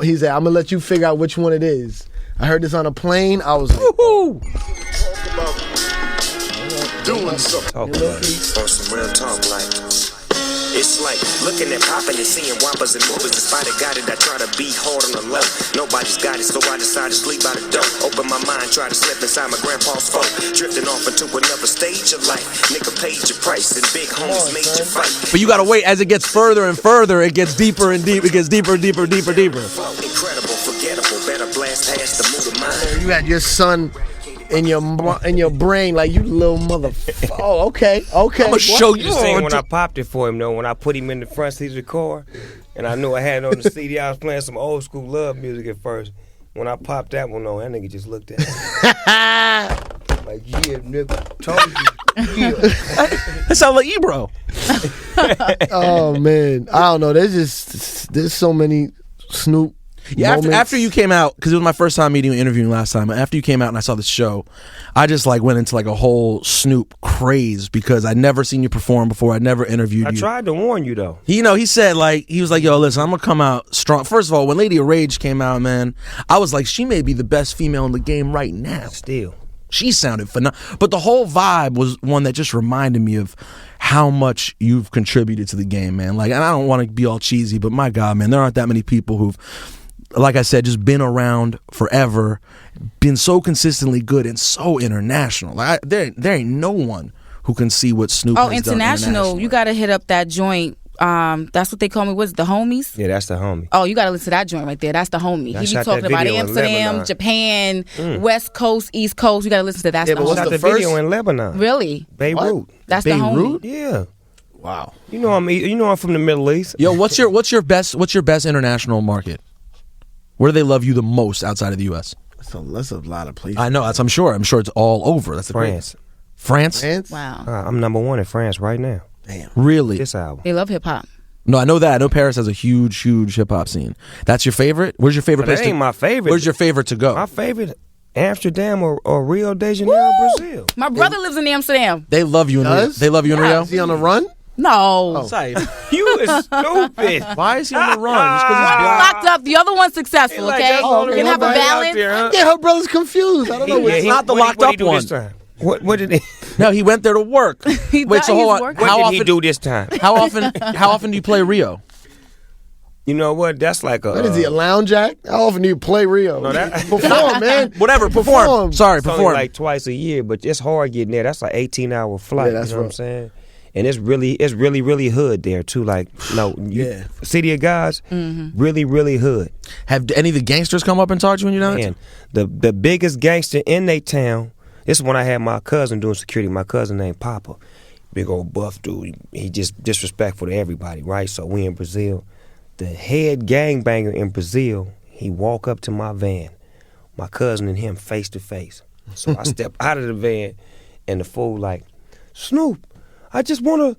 He said, I'm gonna let you figure out which one it is. I heard this on a plane. I was like, woohoo. Doing something. Talk about it. On some real talk, like it's like looking at popping and seeing whoppers and movers. Despite I got it, I try to be hard on the low. Nobody's got it, so I decide to sleep by the door. Open my mind, try to slip inside my grandpa's phone. Drifting off into another stage of life. Nigga paid your price and big homies made you fight. But you gotta wait as it gets further and further. It gets deeper and deeper. It gets deeper and deeper. Incredible, forgettable, better blast past the mood of mine. you had your son in your brain, like, you little motherfucker. Oh, okay. I'm gonna show you. Just saying, when I popped it for him, though, when I put him in the front seat of the car, and I knew I had it on the CD, I was playing some old school love music at first. When I popped that one on, that nigga just looked at me. Like, yeah, nigga, told you. That sounds like Ebro. Oh man, I don't know. There's so many Snoop. Yeah, moments. after you came out, because it was my first time meeting you, interviewing last time. After you came out and I saw this show, I just like went into like a whole Snoop craze because I'd never seen you perform before. I'd never interviewed I you. tried to warn you, though. He said like he was like, yo, listen, I'm gonna come out strong. First of all, when Lady of Rage came out, man, I was like, she may be the best female in the game right now. Still. She sounded phenomenal. But the whole vibe was one that just reminded me of how much you've contributed to the game, man. Like, and I don't want to be all cheesy, but my God, man, there aren't that many people who've, like I said, just been around forever, been so consistently good and so international. Like, there ain't no one who can see what Snoop has done internationally. You got to hit up that joint. That's what they call me. What's the homies? Yeah, that's the homie. Oh, you got to listen to that joint right there. That's the homie. I He be shot talking that about video in Amsterdam, Lebanon. Japan, West Coast, East Coast. You got to listen to that. Yeah, That's but the what's Shot homie. the the video first? in Lebanon. Really? Beirut. That's the homie. Yeah. Wow. You know I'm from the Middle East. Yo, what's your best international market? Where do they love you the most outside of the U.S.? That's a lot of places. I know. I'm sure it's all over. That's the France. France? France? Wow. I'm number 1 in France right now. Damn. Really? This album. They love hip hop. No, I know that. I know Paris has a huge hip hop scene. That's your favorite? Where's your favorite But place? that ain't my favorite. Where's your favorite to go? My favorite, Amsterdam or Rio de Janeiro, Brazil. My brother lives in Amsterdam. They love you in Rio. Does? They love you in Rio. Is he on the run? No. You is stupid. Why is he on the run? Just 'cause he's One is black? locked up, the other one's successful, Like, okay? that's all You can have a right out balance. there, huh? Yeah, her brother's confused. I don't know. It's not the what locked he up do one. This time? What did he? No, he went there to work. He Wait, thought so he hold was on. working. What How did he often? do this time? How often do you play Rio? You know what? That's like a. What is he, a lounge act? How often do you play Rio? No, that- Perform, man. Whatever. Perform. Sorry, It's only perform. like twice a year, but it's hard getting there. That's like 18-hour flight. Yeah, that's you know what I'm rough. saying? And it's really hood there too. Like Yeah. City of Gods, really hood. Have any of the gangsters come up and talk to you when you're down there? And the biggest gangster in their town. This is when I had my cousin doing security. My cousin named Papa, big old buff dude. He just disrespectful to everybody, right? So we in Brazil. The head gangbanger in Brazil, he walk up to my van, my cousin and him face to face. So I step out of the van, and the fool like, Snoop, I just wanna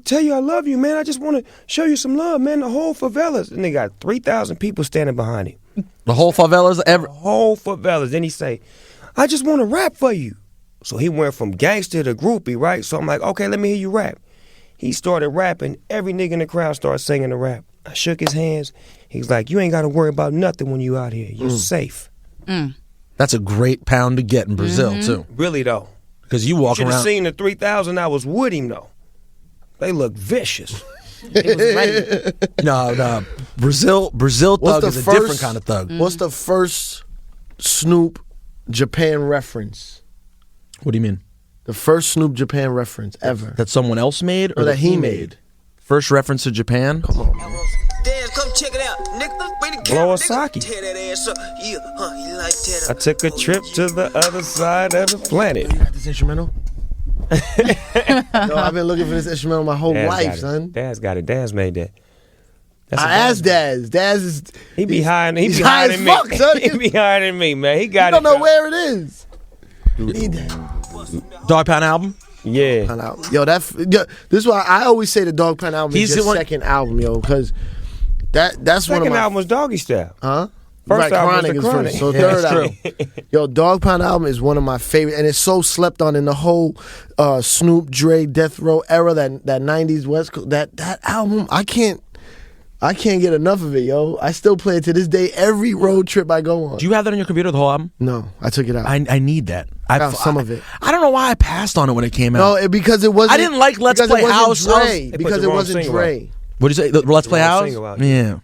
tell you I love you, man. I just wanna show you some love, man. The whole favelas, and they got 3,000 people standing behind him. The whole favelas ever. The whole favelas. Then he say, I just wanna rap for you. So he went from gangster to groupie, right? So I'm like, okay, let me hear you rap. He started rapping. Every nigga in the crowd started singing the rap. I shook his hands. He was like, you ain't got to worry about nothing when you out here. You're safe. That's a great pound to get in Brazil too, Really, though. because you walk Should have around. seen the 3,000 I was with him, though. They look vicious. It was ready. No, Brazil thug is a different kind of thug. What's the first Snoop Japan reference? What do you mean? The first Snoop Japan reference ever. That someone else made, or that he made? First reference to Japan. Come on. Damn, come check it out. Nigga, bring the Blow camera, a nigga. sake. Tear that ass up. Yeah, you like that I up. took a trip to the other side of the planet. You got this instrumental? No, I've been looking for this instrumental my whole Dad's life, got it. son. Dad's got it. Dad's made that. That's a I asked Daz. Daz is He be higher than he's he be high higher as than me. fuck, son. He be higher than me, man. He You got don't it. know where it is. Dawg Pound album. Yeah. Yo, this is why I always say the Dawg Pound album He's is the his one- second album, yo, because that's one of Second my album was Doggy Style. huh. First album was Chronic The is Chronic. first. So Yeah, third that's album. Yo, Dawg Pound album is one of my favorite, and it's so slept on in the whole Snoop, Dre, Death Row era. That 90s West Coast. That album, I can't get enough of it, yo. I still play it to this day. Every road trip I go on. Do you have that on your computer, the whole album? No, I took it out. I need that. I got some of it. I don't know why I passed on it when it came No, out. because it wasn't. I didn't like Let's because Play it wasn't House. Dre, They put because the it wrong wasn't single Dre. What did you say? Let's Play wrong House. single out. Yeah.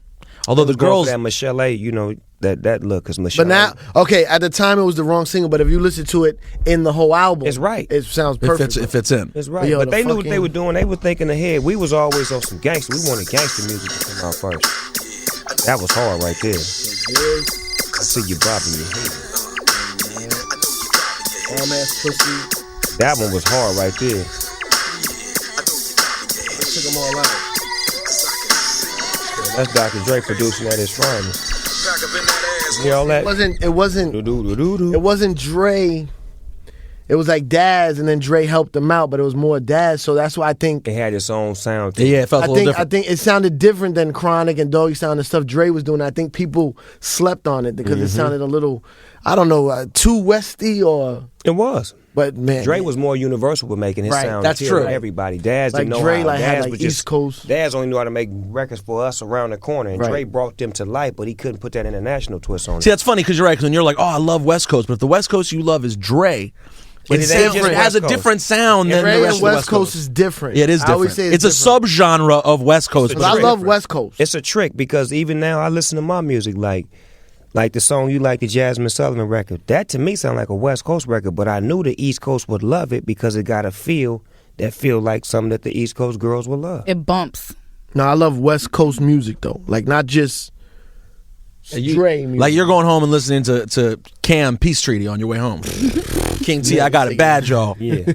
Although the Girls girls, that Michelle A, you know that look, cause Michelle. But now, okay, at the time it was the wrong single. But if you listen to it in the whole album, It's right. It sounds it perfect. fits in. It's right. Yo, But the they knew what they fucking- were doing. They were thinking ahead. We was always on some gangster. We wanted gangster music to come out first. That was hard right there. I see you bobbing your head. Arm ass pussy. That one was hard right there. Took them all out. That's Dr. Dre producing at his finest. You hear all that? It wasn't Do-do-do-do-do. It wasn't Dre. it was like Daz, and then Dre helped him out, but it was more Daz. So that's why I think It had its own sound. To Yeah, it felt a little I different. think it sounded different than Chronic and Doggy Sound and stuff Dre was doing. I think people slept on it because it sounded a little, I don't know, too Westy or. It was. But man, Dre was more universal with making his Right, sound. that's appeal to true. Everybody. Daz Like didn't know Dre, how. like, had, Daz like, was East Coast. Daz only knew how to make records for us around the corner, and Right. Dre brought them to life, but he couldn't put that international twist on See, it. that's funny because you're right. Because when you're like, oh, I love West Coast, but if the West Coast you love is Dre, But it, it ain't sounds- just it has a West Coast. different sound than Dre the rest and of the West Coast is different. Yeah, it is I always different. say It's a different. subgenre of West Coast. It's But a I trick. love West Coast. It's a trick because even now I listen to my music like the song you like, the Jasmine Sullivan record. That to me sound like a West Coast record, but I knew the East Coast would love it because it got a feel like something that the East Coast girls would love. It bumps. No, I love West Coast music though. Like not just Dre music. Like you're going home and listening to Cam Peace Treaty on your way home. King T, I got it bad, y'all. Yeah.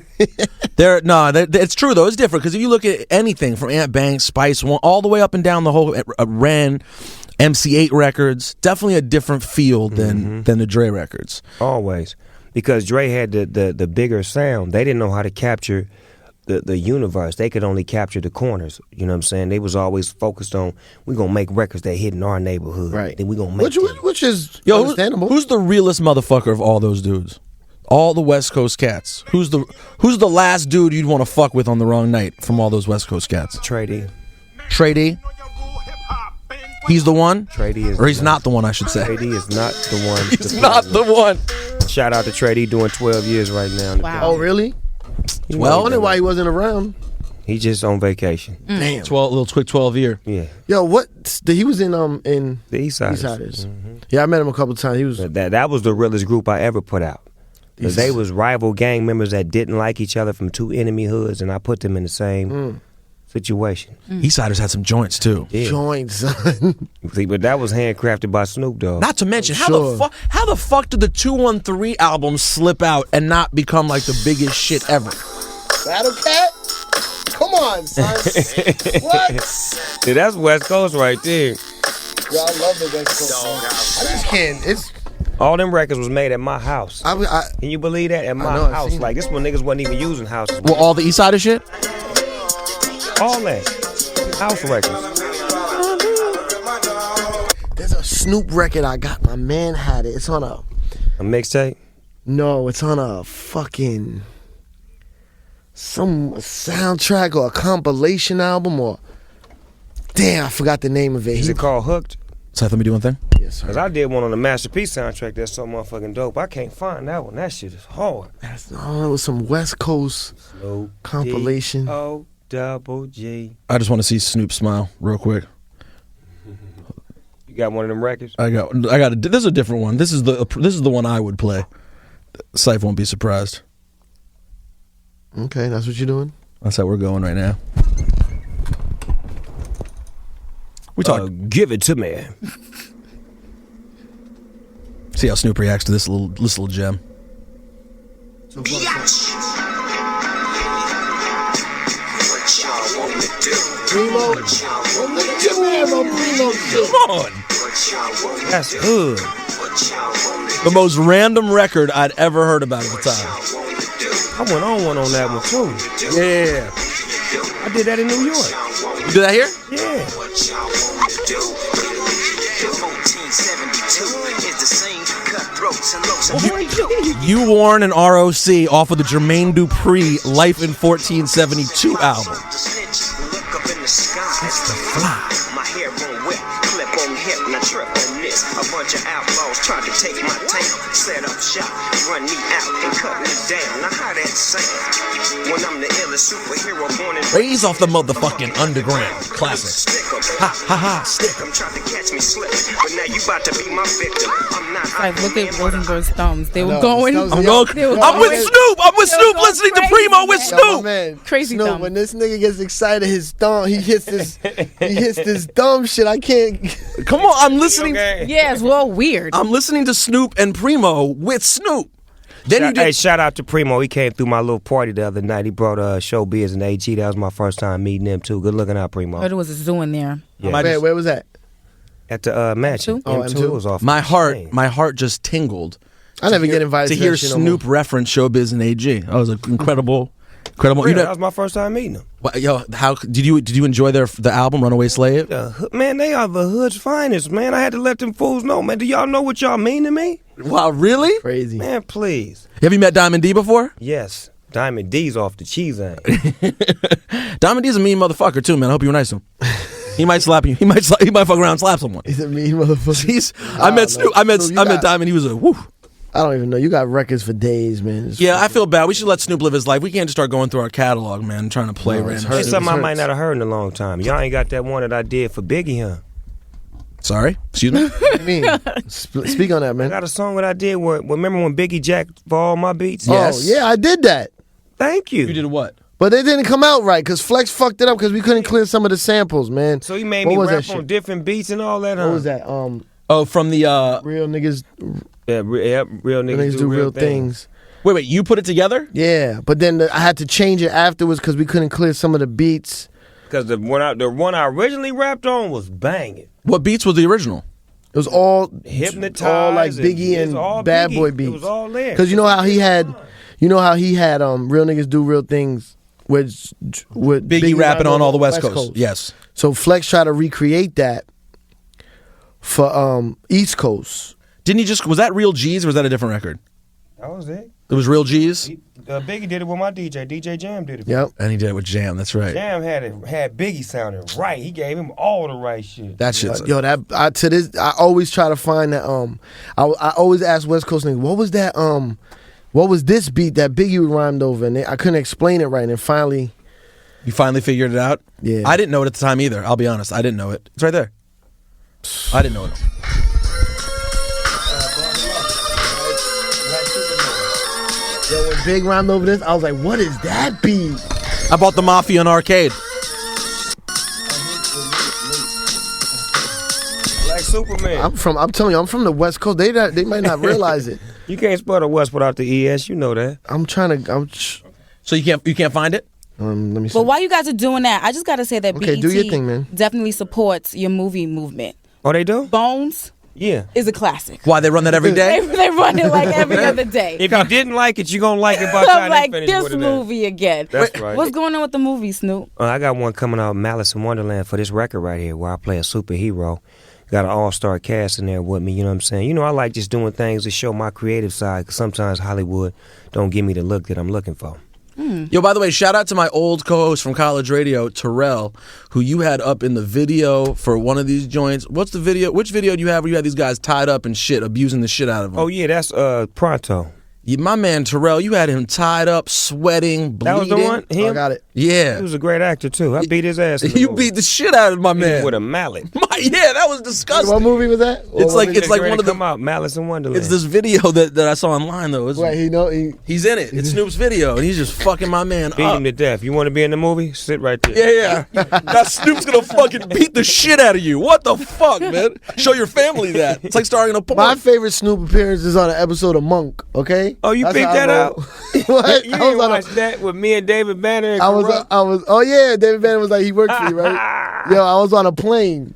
It's true though. It's different because if you look at anything from Ant Banks, Spice One, all the way up and down the whole Ren, MC8 records, definitely a different feel than the Dre records. Always. Because Dre had the bigger sound. They didn't know how to capture the universe. They could only capture the corners. You know what I'm saying? They was always focused on, we're going to make records that hit in our neighborhood. Right. Then we're going to make them. which is Yo, understandable. who's the realest motherfucker of all those dudes? All the West Coast cats. Who's the last dude you'd want to fuck with on the wrong night from all those West Coast cats? Trey D. Trey D? He's the one? Trey D is Or he's not the one, I should say. Trey D is not the one. He's to not play the one. with. Shout out to Trey D doing 12 years right now. Wow. Oh really? You Well, I know, wonder why he wasn't around. he just on vacation. Damn. 12, little quick 12 year. Yeah. Yo, what? He was in The East Siders. Eastsiders. Yeah, I met him a couple times. He was. But that was the realest group I ever put out. Because they was rival gang members that didn't like each other from two enemy hoods, and I put them in the same situation. Eastsiders had some joints too. Yeah. Joint, son. See, but that was handcrafted by Snoop Dogg. Not to mention, Sure. how the fuck did the 213 album slip out and not become like the biggest shit ever? Battle Cat? Come on, son. What? See, that's West Coast right there. Yo, I love the West Coast. Man. I just can't. It's. All them records was made at my house. I Can you believe that? At my know, I've house. seen Like, this one niggas wasn't even using houses. Well, all the Eastsider shit? All that. House records. there's a Snoop record I got. My man had it. It's on a. A mixtape? No, it's on a fucking. Some soundtrack or a compilation album or. Damn, I forgot the name of it. Is it called Hooked? Seth, let me do one thing. Yes, sir. Because I did one on the Masterpiece soundtrack that's so motherfucking dope. I can't find that one. That shit is hard. Oh, it was some West Coast compilation. O-double-G. I just want to see Snoop smile real quick. You got one of them records? I got. This is a different one. This is the one I would play. Syph won't be surprised. Okay, that's what you're doing? That's how we're going right now. We talk. Give it to me. See how Snoop reacts to this little gem. What y'all wanna do? Primo. What y'all Look at your man on Primo shit. Come on. wanna That's hood. What y'all wanna The most random record I'd ever heard about at the time. I went on one on that one too. Yeah. I did that in New York. You did that here? Yeah. What y'all wanna do? 1472 is the same cutthroats and lows. You Warren and ROC off of the Jermaine Dupri Life in 1472 album. That's the fly. My hair on wet, clip on hip, now trip on this. A bunch of outlaws tried to take my town, set up shop, run me out and cut me down. Now how that sound? When I'm the illest superhero born and Raise off the motherfucking underground classic. Ha ha ha, stick. I'm trying to catch me slipping, but now you about to be my victim. I'm not. Like, look at Rosenberg's thumbs. They were know, going. his thumbs I'm Yo, going. yo, I'm with yo, Snoop. I'm with yo, Snoop go listening to crazy, Primo with man. Yo, my Snoop. man, Crazy Snoop, thumb. when this nigga gets excited, his thumb, he hits this dumb shit. I can't. Come on, I'm listening. Yeah, it's well weird. I'm listening to Snoop and Primo with Snoop. Then you Hey, did. shout out to Primo. He came through my little party the other night. He brought Showbiz and AG. That was my first time meeting them too. Good looking out, Primo. But it was a zoo in there. Yeah. My- Where was that? At the mansion. M2? M2 was off. My the heart, chain. my heart just tingled I never get invited to to hear that shit no Snoop reference Showbiz and AG. That was an incredible. Really, You know, that was my first time meeting them. yo, how did you enjoy the album Runaway Slave? Man, they are the hood's finest, man. I had to let them fools know, man. Do y'all know what y'all mean to me? Wow, really? Crazy. Man, please. Have you met Diamond D before? Yes. Diamond D's off the cheese ain't. Diamond D's a mean motherfucker too, man. I hope you're nice to him. He might slap you. He might fuck around and slap someone. He's a mean motherfucker. I met Diamond. He was a woo. I don't even know. You got records for days, man. Yeah, I feel bad. We should let Snoop live his life. We can't just start going through our catalog, man, trying to play random It's shit. something I might not have heard in a long time. Y'all ain't got that one that I did for Biggie, huh? Sorry? Excuse me? What do you mean? Speak on that, I man. got a song that I did where remember when Biggie jacked for all my beats? Yes. Oh, yeah, I did that. Thank you. You did what? But they didn't come out right because Flex fucked it up because we couldn't clear some of the samples, man. So he made What me was that rap shit? on different beats and all that, huh? What was that? Oh, from the Real niggas, real niggas do real things. Wait, you put it together? Yeah, but then I had to change it afterwards because we couldn't clear some of the beats. Because the one I originally rapped on was banging. What beats was the original? It was all Hypnotized. all like and Biggie it was and all Bad Biggie. Boy beats. It was all there. Because you know how he had Real Niggas Do Real Things with Biggie rapping on all the West Coast. Yes. So Flex tried to recreate that for East Coast. Didn't he just, was that Real G's or was that a different record? That was it. It was Real G's? Biggie did it with my DJ. DJ Jam did it. Yep. And he did it with Jam, that's right. Jam had Biggie sounding right. He gave him all the right shit. That shit's Yo, I always try to find that I always ask West Coast niggas, what was that what was this beat that Biggie rhymed over, and I couldn't explain it right, and finally You finally figured it out? Yeah. I didn't know it at the time either, I'll be honest. I didn't know it. It's right there. I didn't know it. Yo, when Big rhymed over this, I was like, what is that beat? I bought the Mafia in arcade. Like Superman. I'm telling you, I'm from the West Coast. They might not realize it. You can't spell the West without the ES. You know that. So you can't find it? Let me see. But while you guys are doing that, I just got to say that Okay, BET do your thing, man. definitely supports your movie movement. Oh, they do? Bones Yeah. is a classic. Why, they run that every day? They run it like every other day. If you didn't like it, you're going to like it by the time like they finish this with it. movie again. That's right. What's going on with the movie, Snoop? I got one coming out, Malice in Wonderland, for this record right here, where I play a superhero. Got an all-star cast in there with me, you know what I'm saying? You know, I like just doing things to show my creative side, because sometimes Hollywood don't give me the look that I'm looking for. Yo, by the way, shout out to my old co-host from college radio, Terrell, who you had up in the video for one of these joints. What's the video? Which video do you have where you had these guys tied up and shit, abusing the shit out of them? Oh, yeah, that's Pronto. My man Terrell, you had him tied up, sweating, bleeding. That was the one? I got it. Yeah. He was a great actor, too. I beat his ass. in the You movie. beat the shit out of my man. With a mallet. Yeah, that was disgusting. What movie was that? It's like one of the. Come out, Malice in Wonderland. It's this video that I saw online though. Wait, He's in it. It's Snoop's video, and he's just fucking my man Beat up. him to death. You want to be in the movie? Sit right there. Yeah. Now Snoop's gonna fucking beat the shit out of you. What the fuck, man? Show your family that. It's like starring in a porn. My favorite Snoop appearance is on an episode of Monk. Okay. Oh, you That's picked how I that roll. out? What? You didn't watch that with me and David Banner and Corrupt? Oh yeah, David Banner was like, he worked for you, right? Yo, I was on a plane,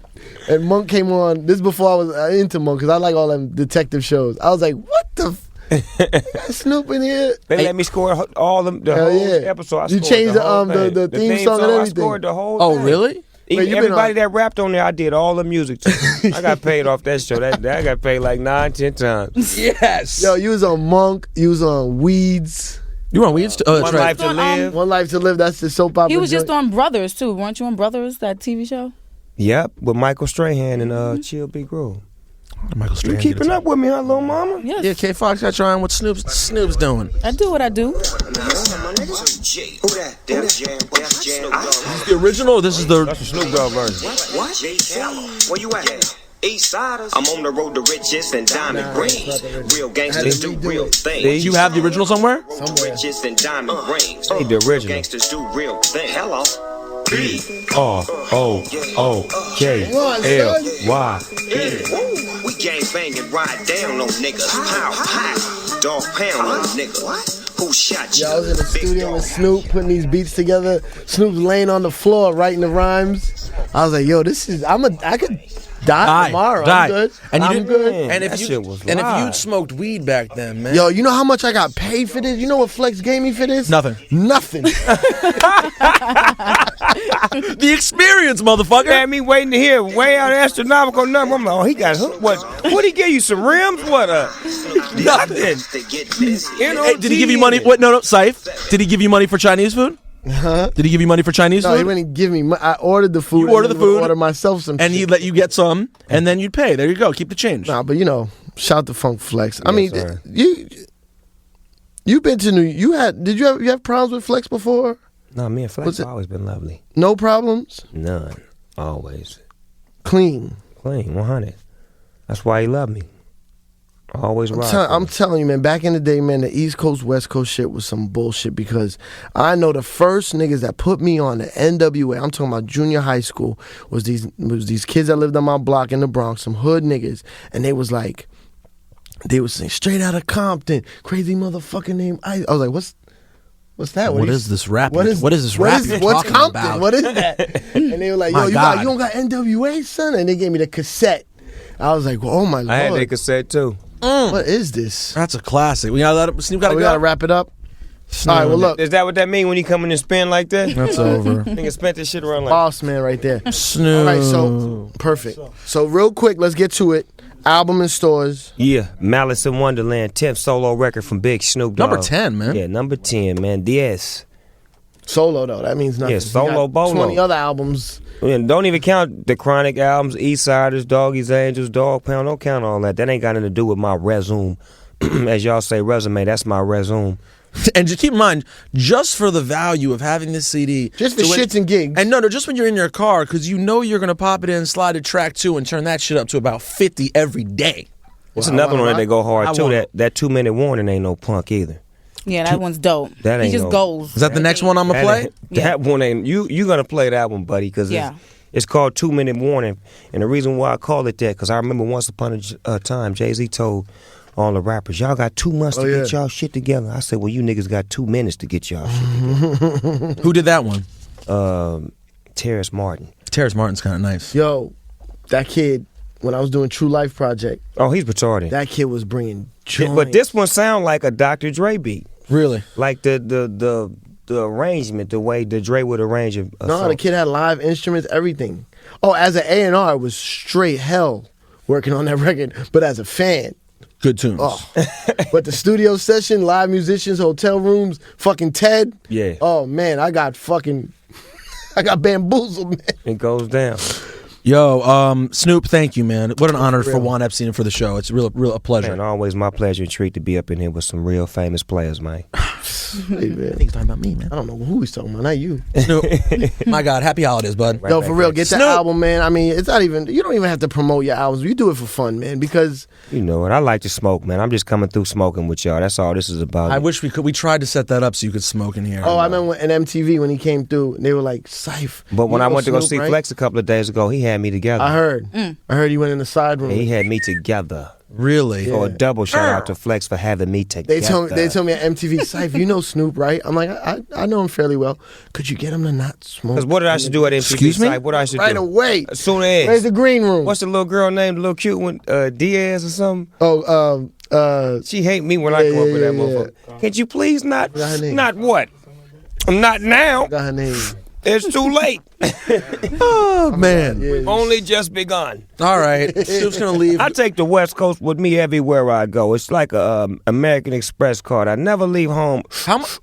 and Monk came on. This is before I was into Monk, because I like all them detective shows. I was like, what the got Snoop in here? They let me score all the Hell whole yeah. episode. You changed the theme song and I everything. scored the whole Oh thing. really? Even Wait, you been everybody on- that rapped on there, I did all the music to. I got paid off that show. That I got paid like 9-10 times. Yes. Yo, you was on Monk. You was on Weeds. You were on Weeds? Oh, that's One right. Life to Live. One Life to Live. That's the soap opera. He was just joint. on Brothers too, weren't you on Brothers, that TV show? Yep, with Michael Strahan and Chill Big Groove. Michael You Strahan. keeping up with me, huh, little mama? Yes. Yeah, K Fox got trying what Snoop's doing. I do what I do. Who that? Def Jam. Def Jam. The original. Or this is the. That's the Snoop Dogg version. What? Where you at? East Siders. I'm on the road to riches and diamond rings. Real gangsters do real things. Do you have the original somewhere? Riches and diamond rings. Hey, the original. Gangsters do real things. Hello. B-R-O-O-K-L-Y. We gang bang and ride down on niggas. Pow, pow. Dog pound on niggas. Who shot you? Yo, I was in the studio with Snoop putting these beats together. Snoop's laying on the floor writing the rhymes. I was like, yo, this is I Die tomorrow. Die. I'm good. And you I'm didn't- good. Man, And that if shit you was and if live. you'd smoked weed back then, man. Yo, you know how much I got paid for this? You know what Flex gave me for this? Nothing. Nothing. The experience, motherfucker. Had me waiting to hear way out astronomical number. I'm like, oh, he got hooked. What he give you, some rims? What nothing. Hey, did he give you money? What? No, Saif. Did he give you money for Chinese food? Huh? Did he give you money for Chinese No, food? he wouldn't give me. I ordered the food. You ordered and the food, Order myself some. and shit. he'd let you get some, and then you'd pay. There you go. Keep the change. Nah, but you know, shout to Funk Flex. I mean, sir. you've been to Did you have problems with Flex before? No, me and Flex What's it- have always been lovely. No problems. None. Always. Clean. Clean, 100. That's why he loved me. Always rock. I'm telling you, man, back in the day, man, the East Coast, West Coast shit was some bullshit because I know the first niggas that put me on the NWA, I'm talking about junior high school, was these kids that lived on my block in the Bronx, some hood niggas, and they was saying straight out of Compton, crazy motherfucking name. I was like, what's that? What you- is this rap? What is this rap you're what's talking Compton? about? What is that? And they were like, My yo, you God. don't got NWA, son? And they gave me the cassette. I was like, oh my Lord. I had that cassette too. What is this? That's a classic. We gotta let him. Snoop gotta We go. gotta wrap it up. All right, well look, Is that what that mean when you come in and spin like that? That's over. Nigga spent this shit around like. boss man right there. Snoop. All right, so perfect. So real quick, let's get to it. Album in stores. Yeah, Malice in Wonderland, 10th solo record from Big Snoop Dogg. Number 10, man. Yeah, number 10, man. Yes. Solo though, that means nothing. Yeah, He solo got bolo. 20 other albums. And don't even count the Chronic albums, Eastsiders, Doggy's Angels, Dog Pound. Don't count all that. That ain't got nothing to do with my resume. As y'all say, resume. That's my resume. And just keep in mind, just for the value of having this CD, Just for so when- shits and gigs. And no, just when you're in your car, because you know you're gonna pop it in, slide to track 2, and turn that shit up to about 50 every day. There's another one that go hard I too. wanna- That 2-minute warning ain't no punk either. Yeah, that one's dope. That He ain't just no- goes. Is that the next one I'm gonna That play? ain't- That one ain't you gonna play that one, buddy, because Yeah. it's called 2-minute warning. And the reason why I call it that, because I remember once upon a time, Jay-Z told all the rappers, y'all got 2 months to get y'all shit together. I said, well, you niggas got 2 minutes to get y'all shit together. Who did that one? Terrence Martin. Terrence Martin's kind of nice. Yo, that kid, when I was doing True Life Project, Oh, he's retarded. that kid was bringing joints. But this one sound like a Dr. Dre beat. Really? Like the arrangement, the way the Dre would arrange a No, song. the kid had live instruments, everything. Oh, as an A&R, it was straight hell working on that record. But as a fan, Good tunes. oh. But the studio session, live musicians, hotel rooms, fucking Ted. Yeah. Oh, man, I got bamboozled, man. It goes down. Yo, Snoop, thank you, man. What an honor for Juan Epstein and for the show. It's real a pleasure. Man, always my pleasure and treat to be up in here with some real famous players, man. Hey, man. I think he's talking about me, man. I don't know who he's talking about, not you. Snoop, my God, happy holidays, bud. Right Yo, back for real, at get the Snoop. album, man. I mean, it's not even, you don't even have to promote your albums. You do it for fun, man, because You know what? I like to smoke, man. I'm just coming through smoking with y'all. That's all this is about. I wish we could. We tried to set that up so you could smoke in here. I remember in MTV when he came through, they were like, Syph. But when you I know went to go Snoop, see right? Flex a couple of days ago, he had me together. I heard he went in the side room. And he had me together. Really? So a double shout out to Flex for having me together. They told me at MTV, Syph, you know Snoop, right? I'm like, I know him fairly well. Could you get him to not smoke? Because what did I should do at MTV? Excuse me? Site? What I should Right do? away. As soon Where's as. the green room? What's the little girl name? The little cute one? Diaz or something? Oh, She hate me when I Yeah, go up with that yeah, motherfucker. Can't you please not? Got her name. Not what? Not now. got her name. It's too late. Oh man. Yeah. Only just begun. All right. Snoop's gonna leave. I take the West Coast with me everywhere I go. It's like a American Express card. I never leave home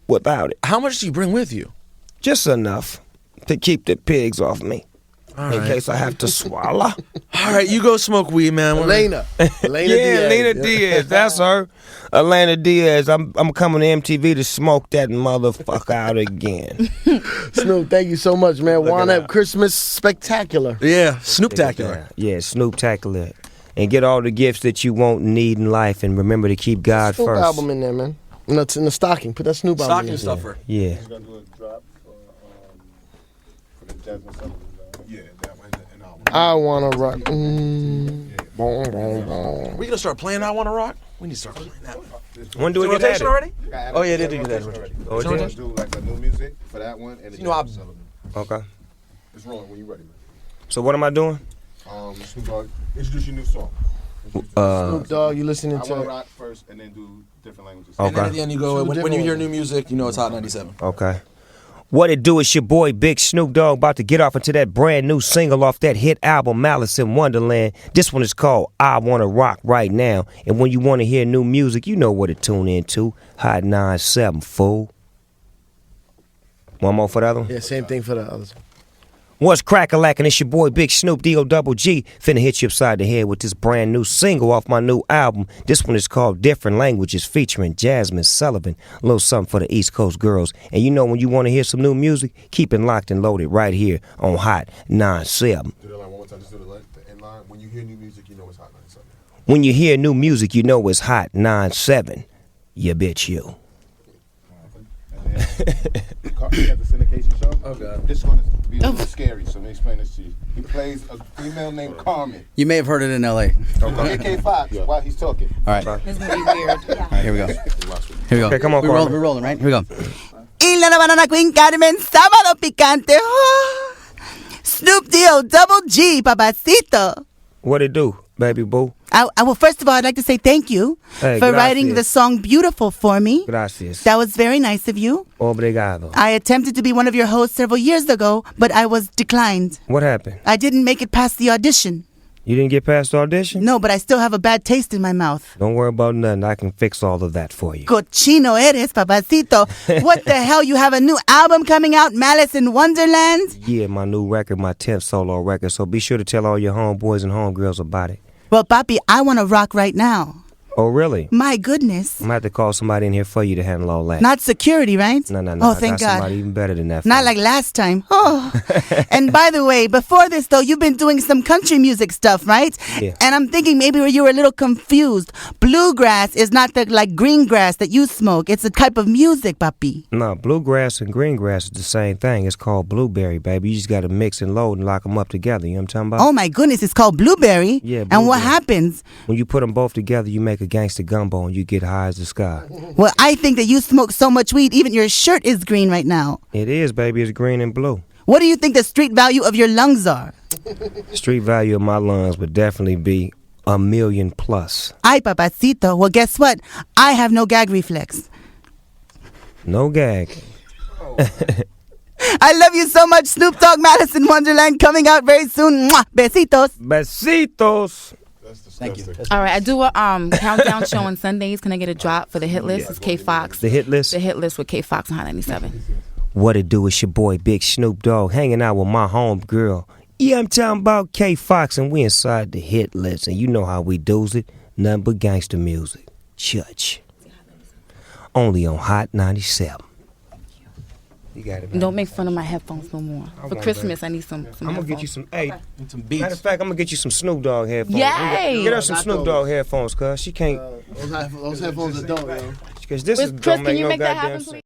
without it. How much do you bring with you? Just enough to keep the pigs off me. In case I have to swallow. All right, you go smoke weed, man. Elena Yeah, Diaz. Lena Diaz. That's her. Elena Diaz. I'm coming to MTV to smoke that motherfucker out again. Snoop, thank you so much, man. Look Juan at Ep that. Christmas Spectacular. Yeah, Snooptacular. Yeah, Snooptacular. And get all the gifts that you won't need in life, and remember to keep God Snoop first. album in there, man. No, it's in the stocking. Put that Snoop album in Stocking there. stuffer. Yeah. He's gonna do a drop for the Jasmine Sullivan. Yeah, that one and album. I wanna rock. Boom, boom, boom. We gonna start playing I Wanna Rock? We need to start playing that one. When do we get Rotation at it? already? Got Oh, yeah, they got did do that rotation Oh, already. it We're did? gonna do like a new music for that one and the You know, Jasmine Sullivan. Okay. It's rolling when you ready, man. So what am I doing? Snoop Dogg, introduce your new song. Snoop Dogg, you listening I want to to? rock first and then do different languages. And then Okay. at the end you go, when you hear new music, you know it's Hot 97. Okay. What it do? It's your boy Big Snoop Dogg about to get off into that brand new single off that hit album Malice in Wonderland. This one is called I Wanna Rock Right Now. And when you want to hear new music, you know what to tune into. Hot 97, fool. One more for the other one? Yeah, same thing for the others. What's crack-a-lackin'? It's your boy Big Snoop D-O-double-G. Finna hit you upside the head with this brand new single off my new album. This one is called Different Languages featuring Jasmine Sullivan. A little something for the East Coast girls. And you know when you want to hear some new music, keep it locked and loaded right here on Hot 97. Do the line one more time. Just do the end line. When you hear new music, you know it's Hot 97. When you hear new music, you know it's Hot 97. You bitch you. We have the syndication show. Oh, God. This one is be a little scary, so let me explain this to you. He plays a female named Carmen. You may have heard it in L.A. AK Fox while he's talking. All right. It's gonna be weird. All right, here we go. Here we go. Okay, come on, we're Carmen. rolling, right? Here we go. Y la banana queen Carmen, sábado picante. Oh. Snoop D-O-double-G, papacito. What it do, baby boo? Well, first of all, I'd like to say thank you Hey, for gracias. writing the song Beautiful for me. Gracias. That was very nice of you. Obrigado. I attempted to be one of your hosts several years ago, but I was declined. What happened? I didn't make it past the audition. You didn't get past the audition? No, but I still have a bad taste in my mouth. Don't worry about nothing. I can fix all of that for you. Cochino eres, papacito. What the hell? You have a new album coming out, Malice in Wonderland? Yeah, my new record, my 10th solo record. So be sure to tell all your homeboys and homegirls about it. Well, papi, I want to rock right now. Oh, really? My goodness. I'm going to have to call somebody in here for you to handle all that. Not security, right? No. Oh, I thank got God. somebody even better than that. for Not you. like last time. Oh. And by the way, before this, though, you've been doing some country music stuff, right? Yeah. And I'm thinking maybe you were a little confused. Bluegrass is not the like green grass that you smoke. It's a type of music, papi. No, bluegrass and green grass is the same thing. It's called blueberry, baby. You just got to mix and load and lock them up together. You know what I'm talking about? Oh, my goodness. It's called blueberry. Yeah, And what blueberry. happens? When you put them both together, you make a gangster gumbo and you get high as the sky. Well, I think that you smoke so much weed, even your shirt is green right now. It is, baby. It's green and blue. What do you think the street value of your lungs are? Street value of my lungs would definitely be $1 million plus. Ay, papacito. Well, guess what? I have no gag reflex. No gag. I love you so much, Snoop Dogg, Malice in Wonderland, coming out very soon. Mwah. Besitos. Besitos. Thank you. All right, I do a countdown show on Sundays. Can I get a drop for the hit list? It's K Fox. The hit list. The hit list with K Fox on Hot 97. What it do? It's your boy Big Snoop Dogg hanging out with my home girl. Yeah, I'm talking about K Fox, and we inside the hit list, and you know how we does it. Nothing but gangster music. Church. Only on Hot 97. You got it, man. Don't make fun of my headphones no more. For won't, Christmas, I need some I'm gonna get you headphones. some. Hey, Some matter beats. of fact, I'm gonna get you some Snoop Dogg headphones. Yay! Get her some Snoop Dogg headphones, cuz she can't. Those headphones are dope, yo. Because this Chris, is don't can make you no make that goddamn happen, sense. please?